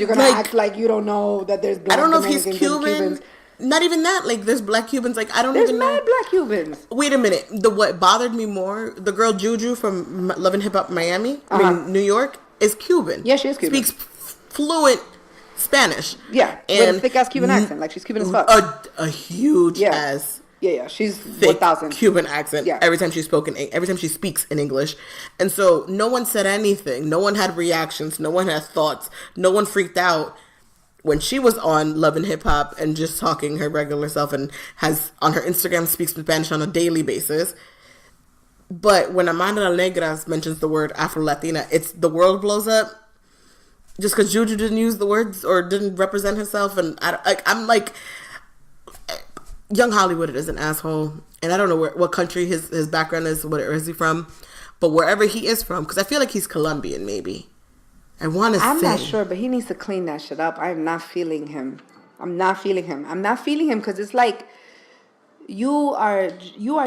you're going to act like you don't know that there's black I don't know if Dominicans he's and Cuban. Cubans. Not even that. Like, there's black Cubans. Like, I don't There's even know. mad black Cubans. Wait a minute. What bothered me more, the girl Juju from Love and Hip Hop Miami, New York, is Cuban. Yeah, she is Cuban. Speaks fluent Spanish. Yeah, and with a thick-ass Cuban accent. Like, she's Cuban as fuck. A huge ass Yeah. She's thick 1,000. Cuban accent Yeah. every time every time she speaks in English. And so no one said anything. No one had reactions. No one had thoughts. No one freaked out when she was on Love and Hip Hop and just talking her regular self, and has on her Instagram speaks Spanish on a daily basis. But when Amanda La Negra mentions the word Afro Latina, it's the world blows up just because Juju didn't use the words or didn't represent herself. And I'm like, young Hollywood is an asshole, and I don't know what country his background is. Where is he from? But wherever he is from, because I feel like he's Colombian, maybe. I'm not sure, but he needs to clean that shit up. I'm not feeling him. I'm not feeling him because it's like you are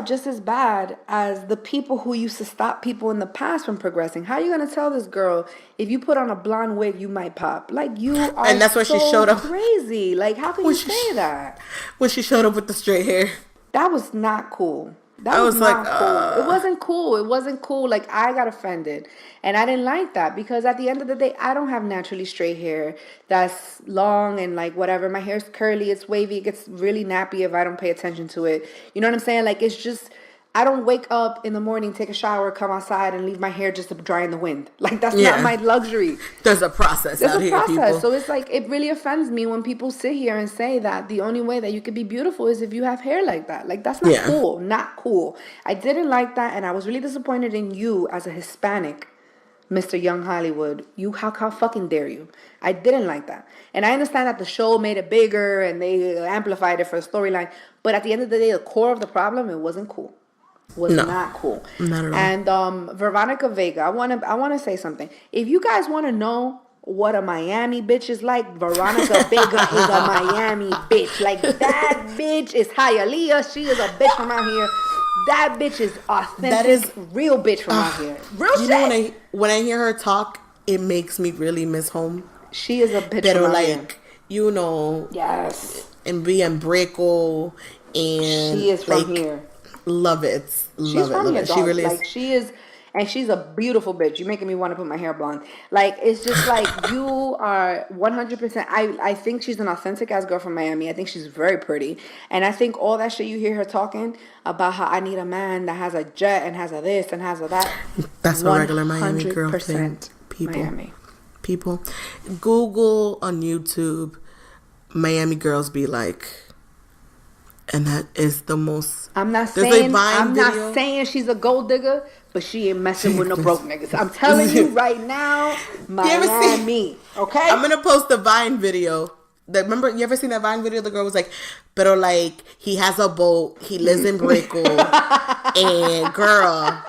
just as bad as the people who used to stop people in the past from progressing. How are you gonna tell this girl if you put on a blonde wig you might pop? Like, you are, and that's why she showed up crazy. Like, how can you say that? When she showed up with the straight hair, that was not cool. That was not cool. It wasn't cool. It wasn't cool. Like, I got offended. And I didn't like that because at the end of the day, I don't have naturally straight hair that's long and like whatever. My hair's curly. It's wavy. It gets really nappy if I don't pay attention to it. You know what I'm saying? Like, it's just, I don't wake up in the morning, take a shower, come outside, and leave my hair just to dry in the wind. Like, that's not my luxury. There's a process out here, people. So it's like, it really offends me when people sit here and say that the only way that you could be beautiful is if you have hair like that. Like, that's not cool. Not cool. I didn't like that, and I was really disappointed in you as a Hispanic, Mr. Young Hollywood. How fucking dare you? I didn't like that. And I understand that the show made it bigger and they amplified it for a storyline, but at the end of the day, the core of the problem, it wasn't cool. Not cool. Not at all. And Veronica Vega, I wanna say something. If you guys wanna know what a Miami bitch is like, Veronica Vega is a Miami bitch. Like, that bitch is Hialeah. She is a bitch from out here. That bitch is authentic. That is real bitch from out here. Real shit. Know, when I hear her talk, it makes me really miss home. She is a bitch from out here. You know. Yes. And being Breco, and she is from here. Love it. She's from here, dog. She really is. She is, and she's a beautiful bitch. You're making me want to put my hair blonde. Like, it's just like, you are 100%. I think she's an authentic ass girl from Miami. I think she's very pretty. And I think all that shit you hear her talking about, how I need a man that has a jet and has a this and has a that. That's a regular Miami girl thing. People. Google on YouTube, Miami girls be like. And that is the most. I'm not saying she's a gold digger, but she ain't messing with no broke niggas. I'm telling you right now, Miami. Okay. I'm gonna post the Vine video. Remember, you ever seen that Vine video? The girl was like, "Pero like, he has a boat. He lives in Brickell, and girl,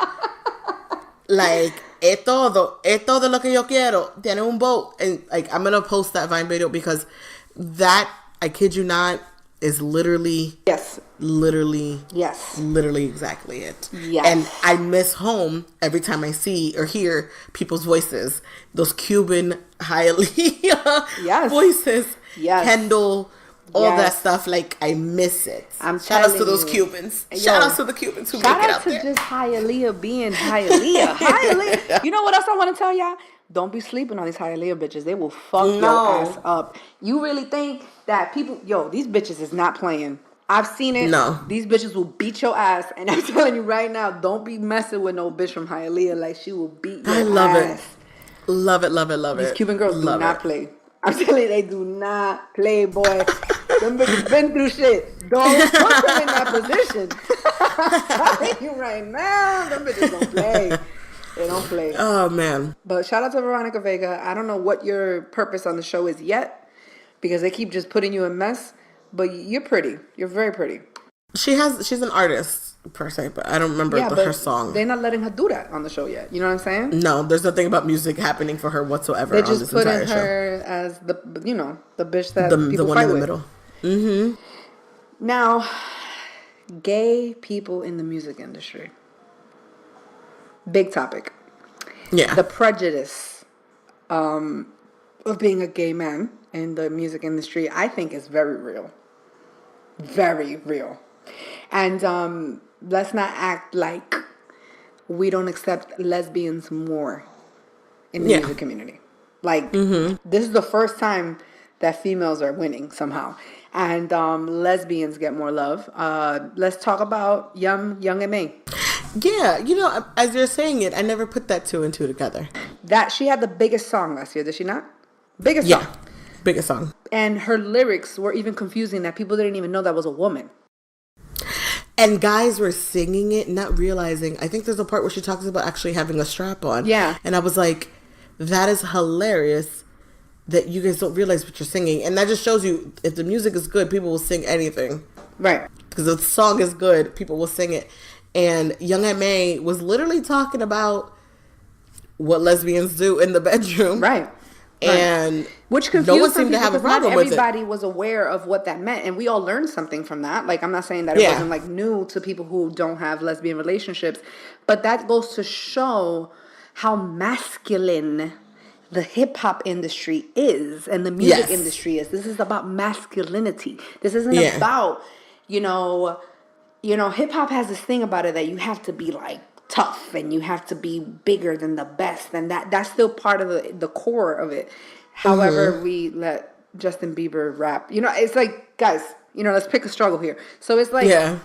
like, es todo lo que yo quiero. Tiene un boat." And like, I'm gonna post that Vine video because that, I kid you not, is literally literally exactly it. Yes. And I miss home every time I see or hear people's voices. Those Cuban Hialeah voices. Yes. Kendall, all that stuff. Like, I miss it. Shout outs to those Cubans. Shout outs to the Cubans who make it out there. Shout out to just Hialeah being Hialeah. Hialeah. You know what else I want to tell y'all? Don't be sleeping on these Hialeah bitches. They will fuck your ass up. You really think that people... Yo, these bitches is not playing. I've seen it. No. These bitches will beat your ass. And I'm telling you right now, don't be messing with no bitch from Hialeah. Like, she will beat your ass. I love it. Love it, love it, love it. These Cuban girls do not play. I'm telling you, they do not play, boy. Them bitches been through shit. Don't put them in that position. I'm telling you right now, them bitches don't play. They don't play. Oh, man. But shout out to Veronica Vega. I don't know what your purpose on the show is yet, because they keep just putting you in mess. But you're pretty. You're very pretty. She's an artist, per se, but I don't remember her song. They're not letting her do that on the show yet. You know what I'm saying? No, there's nothing about music happening for her whatsoever on this entire show. They're just putting her as the bitch that people one fight in the with. middle. Mm-hmm. Now, gay people in the music industry. Big topic. Yeah. The prejudice of being a gay man in the music industry, I think, is very real. Very real. And let's not act like we don't accept lesbians more in the music community. Like, this is the first time that females are winning somehow. and lesbians get more love. Let's talk about Young M.A. Yeah, as you're saying it, I never put that two and two together. That she had the biggest song last year, did she not? Biggest Yeah, song. biggest song. And her lyrics were even confusing that people didn't even know that was a woman. And guys were singing it, not realizing. I think there's a part where she talks about actually having a strap on. Yeah. And I was like, that is hilarious that you guys don't realize what you're singing. And that just shows you, if the music is good, people will sing anything. Right. Because if the song is good, people will sing it. And Young M.A. was literally talking about what lesbians do in the bedroom. Right. And which confused no one some seemed to people have a because not problem with it. everybody was aware of what that meant, and we all learned something from that. Like, I'm not saying that it wasn't like new to people who don't have lesbian relationships, but that goes to show how masculine the hip hop industry is and the music industry is. This is about masculinity. This isn't about, hip hop has this thing about it that you have to be like tough and you have to be bigger than the best, and that's still part of the core of it. However, we let Justin Bieber rap. It's like, guys, let's pick a struggle here. So it's like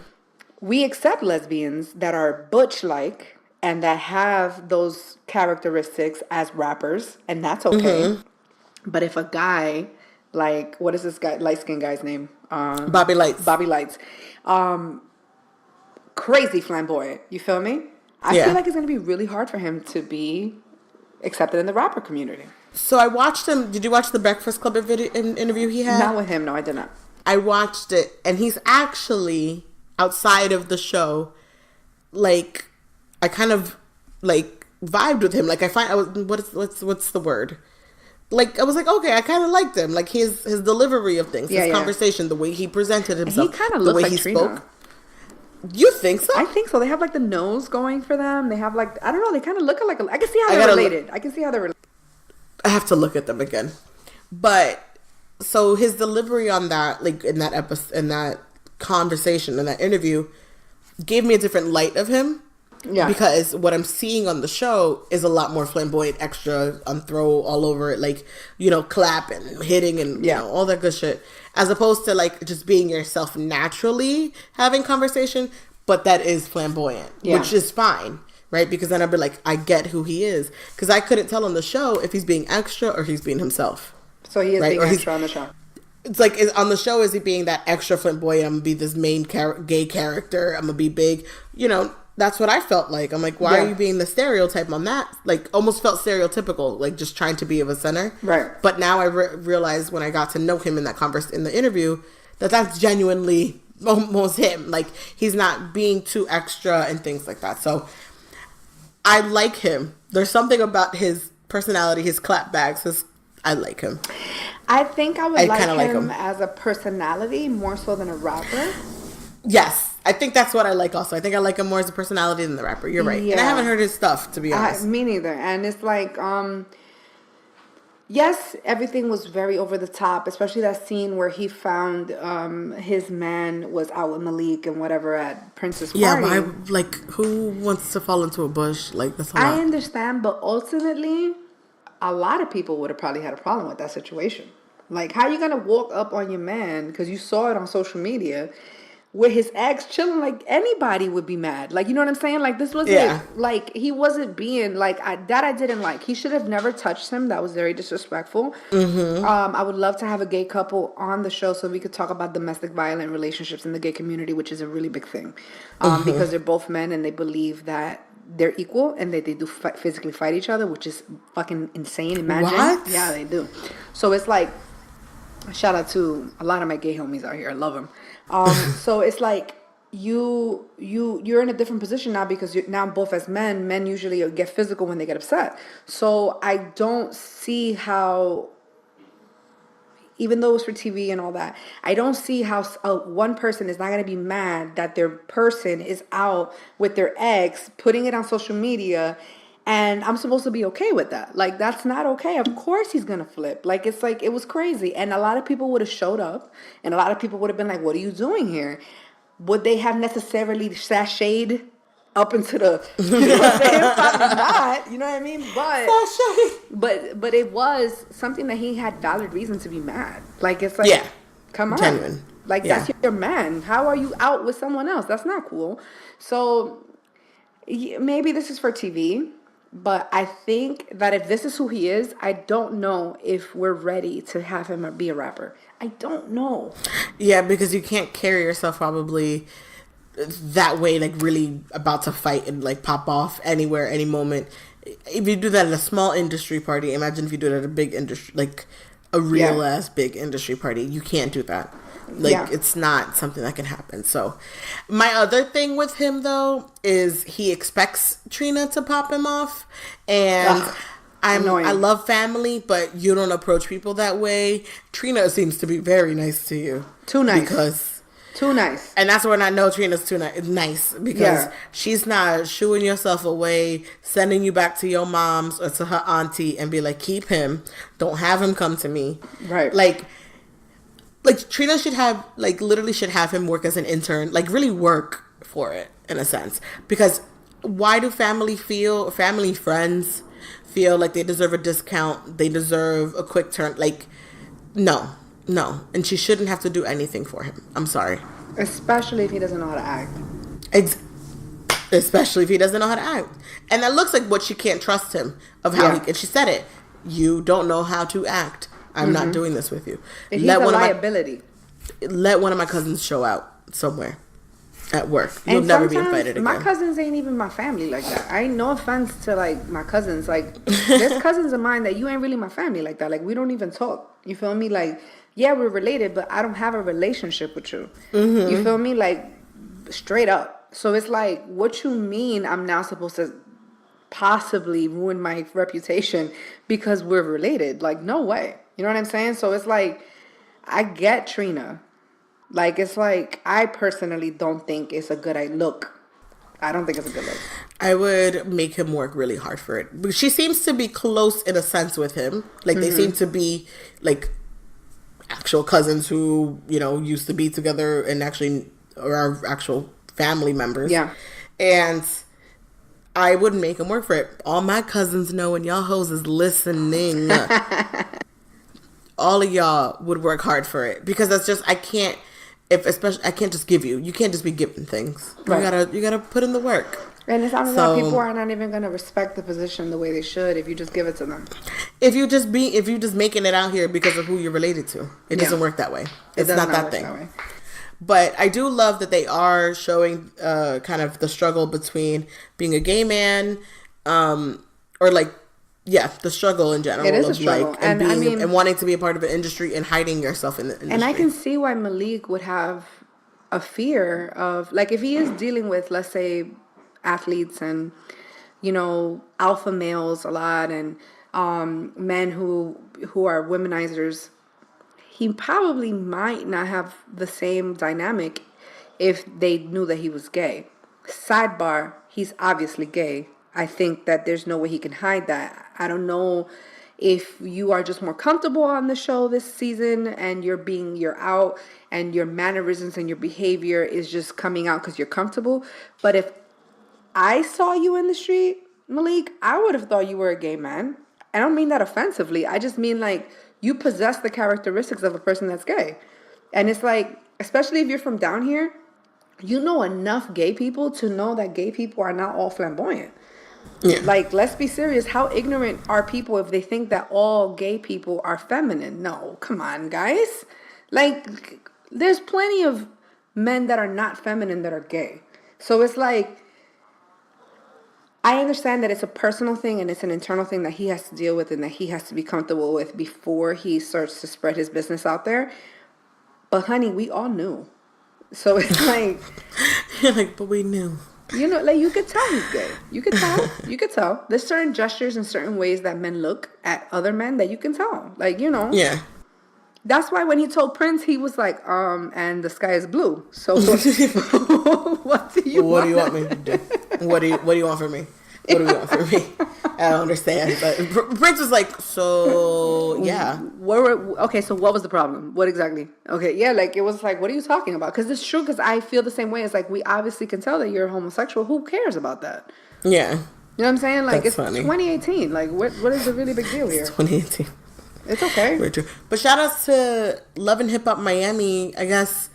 we accept lesbians that are butch-like and that have those characteristics as rappers, and that's okay. But if a guy, like, what is this guy, light-skinned guy's name? Bobby Lights. Bobby Lights. Crazy flamboyant. You feel me? I feel like it's going to be really hard for him to be accepted in the rapper community. So I watched him. Did you watch the Breakfast Club interview he had? Not with him. No, I did not. I watched it, and he's actually, outside of the show, like, I kind of, like, vibed with him. Like, what's the word? Like, I was like, okay, I kind of liked him. Like, his delivery of things, his conversation, the way he presented himself, he kind of looks like Trina. spoke. You think so? I think so. They have like the nose going for them. They have like, I don't know. They kind of look like I can see how they're related. I can see how they're related. I have to look at them again. But so his delivery on that, like in that episode, in that conversation, in that interview, gave me a different light of him. Yeah. Because what I'm seeing on the show is a lot more flamboyant, extra, throw all over it, like, clap and hitting and all that good shit. As opposed to like just being yourself naturally having conversation, but that is flamboyant, which is fine, right? Because then I'd be like, I get who he is. Because I couldn't tell on the show if he's being extra or he's being himself. So he is being extra on the show. It's like, on the show, is he being that extra flamboyant? I'm going to be this main gay character. I'm going to be big. That's what I felt like. I'm like, why are you being the stereotype on that? Like, almost felt stereotypical, like just trying to be of a center. Right. But now I realized when I got to know him in that in the interview, that's genuinely almost him. Like, he's not being too extra and things like that. So I like him. There's something about his personality, his clapbacks. I like him. I think I would like him as a personality more so than a rapper. Yes. I think that's what I like also. I think I like him more as a personality than the rapper. You're right. Yeah. And I haven't heard his stuff, to be honest. Me neither. And it's like, yes, everything was very over the top, especially that scene where he found his man was out in the league and whatever at Prince's party. Yeah, but who wants to fall into a bush? Like, that's a lot. I understand, but ultimately, a lot of people would have probably had a problem with that situation. Like, how you going to walk up on your man, because you saw it on social media, with his ex chilling? Like, anybody would be mad. Like, you know what I'm saying? Like, this wasn't, like, he wasn't being, like, I didn't like. He should have never touched him. That was very disrespectful. Mm-hmm. I would love to have a gay couple on the show so we could talk about domestic violent relationships in the gay community, which is a really big thing. Because they're both men and they believe that they're equal and that they do physically fight each other, which is fucking insane. Imagine. What? Yeah, they do. So it's like, shout out to a lot of my gay homies out here. I love them. So it's like you're in a different position now because you're now both as men usually get physical when they get upset. So I don't see how, even though it's for TV and all that, I don't see how one person is not going to be mad that their person is out with their ex, putting it on social media, and I'm supposed to be okay with that. Like, that's not okay. Of course he's going to flip. Like, it's like, it was crazy. And a lot of people would have showed up, and a lot of people would have been like, what are you doing here? Would they have necessarily sashayed up into the, you know what I'm saying? Probably not, you know what I mean? But it was something that he had valid reason to be mad. Like, it's like, Come on. Genuine. Like, Yeah. that's your man. How are you out with someone else? That's not cool. So maybe this is for TV, but I think that if this is who he is, I don't know if we're ready to have him be a rapper. I don't know. Yeah, because you can't carry yourself probably that way, like really about to fight and like pop off anywhere, any moment. If you do that at a small industry party, imagine if you do it at a big industry, like a real ass big industry party. You can't do that. Like, it's not something that can happen. So, my other thing with him, though, is he expects Trina to pop him off. And I love family, but you don't approach people that way. Trina seems to be very nice to you. Too nice. Too nice. And that's when I know Trina's too nice. Because she's not shooing yourself away, sending you back to your mom's or to her auntie and be like, keep him. Don't have him come to me. Right. Like Trina should have, like, literally should have him work as an intern, like, really work for it, in a sense. Because why do family friends feel like they deserve a discount, they deserve a quick turn? Like, no. And she shouldn't have to do anything for him. I'm sorry. Especially if he doesn't know how to act. Especially if he doesn't know how to act. And that looks like what she can't trust him, of how and she said it. You don't know how to act. I'm not doing this with you. He's a liability. Let one of my cousins show out somewhere at work. You'll never be invited again. My cousins ain't even my family like that. I ain't no offense to like my cousins. Like, there's cousins of mine that you ain't really my family like that. Like, we don't even talk. You feel me? Like, yeah, we're related, but I don't have a relationship with you. Mm-hmm. You feel me? Like, straight up. So it's like, what you mean I'm now supposed to possibly ruin my reputation because we're related? Like, no way. You know what I'm saying? So it's like, I get Trina. Like, it's like, I personally don't think it's a good look. I don't think it's a good look. I would make him work really hard for it. But she seems to be close in a sense with him. Like, they seem to be, like, actual cousins who, you know, used to be together and actually are actual family members. Yeah. And I wouldn't make him work for it. All my cousins know, and y'all hoes is listening. All of y'all would work hard for it, because that's just, I can't just give you. You can't just be given things. Right. You gotta put in the work. And it sounds like people are not even gonna respect the position the way they should if you just give it to them. If you just making it out here because of who you're related to, it doesn't work that way. It's not that thing. That way. But I do love that they are showing kind of the struggle between being a gay man, or like. Yeah, the struggle in general. It is a struggle. Like, and wanting to be a part of an industry and hiding yourself in the industry. And I can see why Malik would have a fear of, like, if he is dealing with, let's say, athletes and, you know, alpha males a lot, and men who are womenizers, he probably might not have the same dynamic if they knew that he was gay. Sidebar, he's obviously gay. I think that there's no way he can hide that. I don't know if you are just more comfortable on the show this season and you're out and your mannerisms and your behavior is just coming out because you're comfortable. But if I saw you in the street, Malik, I would have thought you were a gay man. I don't mean that offensively. I just mean like you possess the characteristics of a person that's gay. And it's like, especially if you're from down here, you know enough gay people to know that gay people are not all flamboyant. Yeah. Like, let's be serious. How ignorant are people if they think that all gay people are feminine? No, come on, guys. Like, there's plenty of men that are not feminine that are gay. So it's like, I understand that it's a personal thing and it's an internal thing that he has to deal with and that he has to be comfortable with before he starts to spread his business out there. But honey, we all knew. So it's like, you're like, but we knew. You know, like, you could tell he's gay. You could tell. You could tell. There's certain gestures and certain ways that men look at other men that you can tell. Like, you know. Yeah. That's why when he told Prince, he was like, and the sky is blue. So what do you want? What do you want me to do? What do you want from me? What do you want from me? I don't understand. But Prince was like, so, yeah. Okay, so what was the problem? What exactly? Okay, yeah, like, it was like, what are you talking about? Because it's true, because I feel the same way. It's like, we obviously can tell that you're homosexual. Who cares about that? Yeah. You know what I'm saying? Like, That's it's funny. 2018. Like, what is the really big deal here? It's 2018. It's okay. Very true. But shout outs to Love and Hip Hop Miami. I guess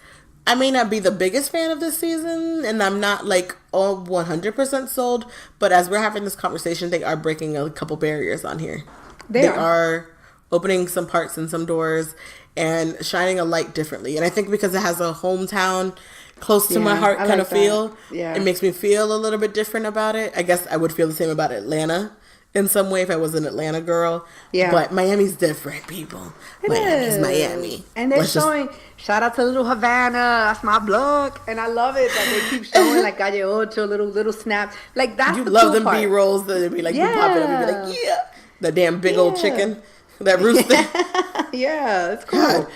I may not be the biggest fan of this season, and I'm not like all 100% sold. But as we're having this conversation, they are breaking a couple barriers on here. They are opening some parts and some doors and shining a light differently. And I think because it has a hometown close to my heart kind of feel, it makes me feel a little bit different about it. I guess I would feel the same about Atlanta in some way if I was an Atlanta girl. Yeah. But Miami's different, people. Miami's Miami. And they're showing, shout out to little Havana, that's my block. And I love it that they keep showing like Calle Ocho, little snaps. Like that's you the love cool them part. B-rolls that be like, you pop it up and be like, yeah. That damn big old chicken. That rooster. Yeah, it's cool. God.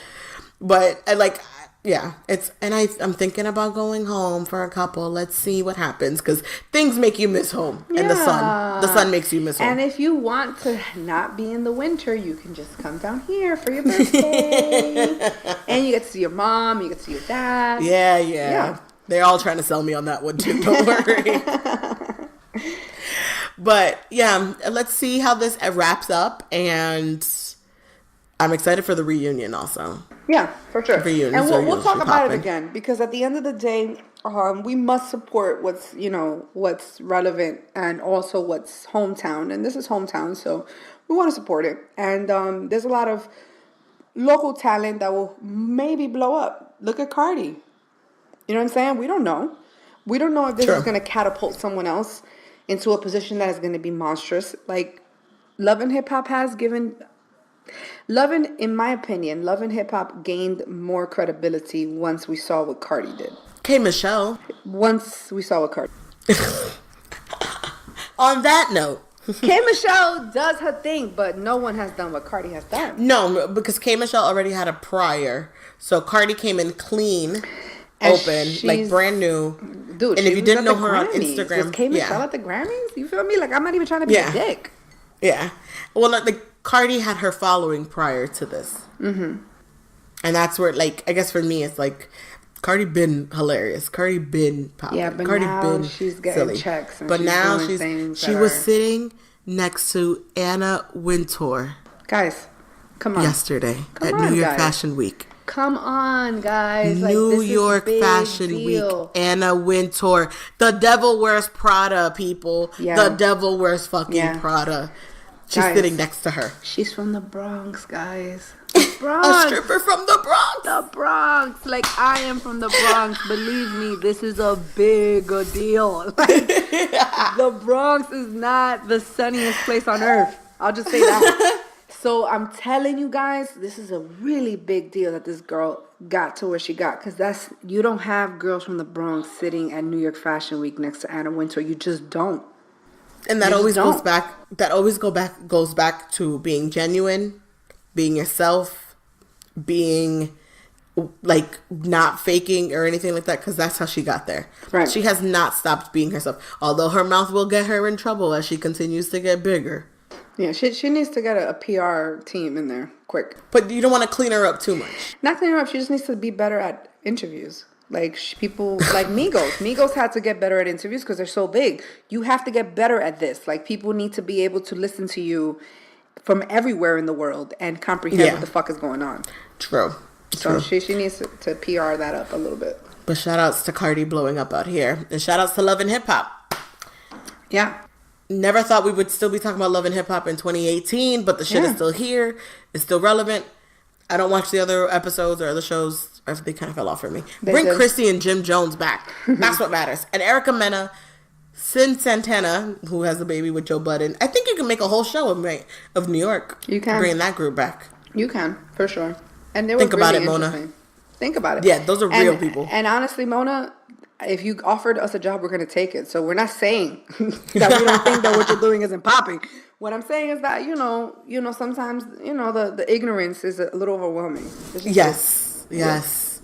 But I like, I'm thinking about going home for a couple. Let's see what happens because things make you miss home and the sun makes you miss home. And if you want to not be in the winter, you can just come down here for your birthday, and you get to see your mom, you get to see your dad. Yeah. They're all trying to sell me on that one too. Don't worry. But yeah, let's see how this wraps up, and I'm excited for the reunion also. Yeah, for sure. Reunion, and we'll talk about it again because at the end of the day, we must support what's relevant and also what's hometown. And this is hometown, so we want to support it. And there's a lot of local talent that will maybe blow up. Look at Cardi. You know what I'm saying? We don't know. We don't know if this is going to catapult someone else into a position that is going to be monstrous. Like, Love and Hip Hop has given... in my opinion, Love and Hip Hop gained more credibility once we saw what Cardi did. Okay, Michelle. Once we saw what Cardi did. On that note... K. Michelle does her thing, but no one has done what Cardi has done. No, because K. Michelle already had a prior. So Cardi came in clean, open, like brand new. Dude, and if you didn't know her on Grammys. Instagram... Was K. Michelle at the Grammys? You feel me? Like, I'm not even trying to be a dick. Yeah. Well, like, Cardi had her following prior to this. Mm-hmm. And that's where, like, I guess for me, it's like, Cardi been hilarious. Cardi been popping. Yeah, but Cardi now been she's getting silly. checks. And but she's now doing she was sitting next to Anna Wintour. Guys, come on. Yesterday at New York Fashion Week. Come on, guys. New York Fashion Week. Anna Wintour. The devil wears Prada, people. Yeah. The devil wears fucking Prada. She's sitting next to her. She's from the Bronx, guys. The Bronx. A stripper from the Bronx. The Bronx. Like, I am from the Bronx. Believe me, this is a big deal. Like, the Bronx is not the sunniest place on earth. I'll just say that. So I'm telling you guys, this is a really big deal that this girl got to where she got. Because you don't have girls from the Bronx sitting at New York Fashion Week next to Anna Wintour. You just don't. And that always goes back. That always goes back to being genuine, being yourself, being like not faking or anything like that. Because that's how she got there. Right. She has not stopped being herself. Although her mouth will get her in trouble as she continues to get bigger. Yeah, she needs to get a PR team in there quick. But you don't want to clean her up too much. Not clean her up. She just needs to be better at interviews. Like, people like Migos. Migos had to get better at interviews because they're so big. You have to get better at this. Like, people need to be able to listen to you from everywhere in the world and comprehend what the fuck is going on. True. So she needs to PR that up a little bit. But shout outs to Cardi blowing up out here. And shout outs to Love and Hip Hop. Yeah. Never thought we would still be talking about Love and Hip Hop in 2018, but the shit is still here. It's still relevant. I don't watch the other episodes or other shows. They kind of fell off for me. Bring Chrissy and Jim Jones back. That's what matters. And Erica Mena, Sin Santana, who has a baby with Joe Budden. I think you can make a whole show of New York. You can. Bringing that group back. You can, for sure. And Think about it, Mona. Think about it. Yeah, those are real people. And honestly, Mona, if you offered us a job, we're going to take it. So we're not saying that we don't think that what you're doing isn't popping. What I'm saying is that, sometimes, the ignorance is a little overwhelming. Yes.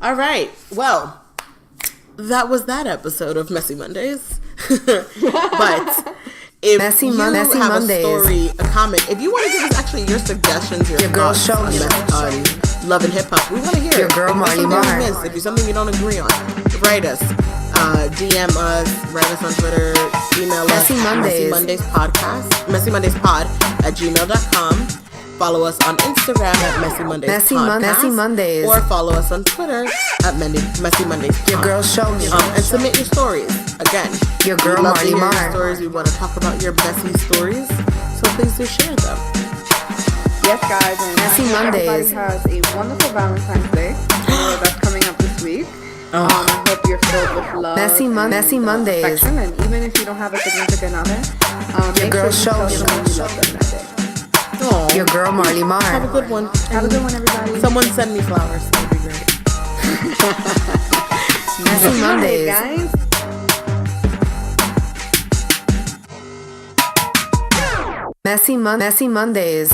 All right. Well, that was that episode of Messy Mondays. But if Messy you Mondays. have a story, a comment, if you want to give us actually your suggestions, your girl thoughts show me on Love and Hip Hop, we want to hear your it. girl If there's something you don't agree on, write us. DM us, write us on Twitter, email Messy us, Mondays. Messy Mondays Podcast, Messy Mondays Pod at gmail.com. Follow us on Instagram at Messy Mondays Podcast, Messy Mondays. or follow us on Twitter at Messy Mondays. Your girl show me. And submit your stories. Again, Your girl we love to hear Marley your Mar. stories. We want to talk about your messy stories, so please do share them. Yes, guys. And Messy I hope Mondays. everybody has a wonderful Valentine's Day. That's coming up this week. I hope you're filled with love. Messy Mondays. Affection, and even if you don't have a significant other, make girl sure you show tell me. someone you love them that day. Aw. Your girl Marley Have a Mar. good one. Have a good one, everybody. Someone send me flowers. That'd be great. Messy Mondays. Guys. Messy Mondays.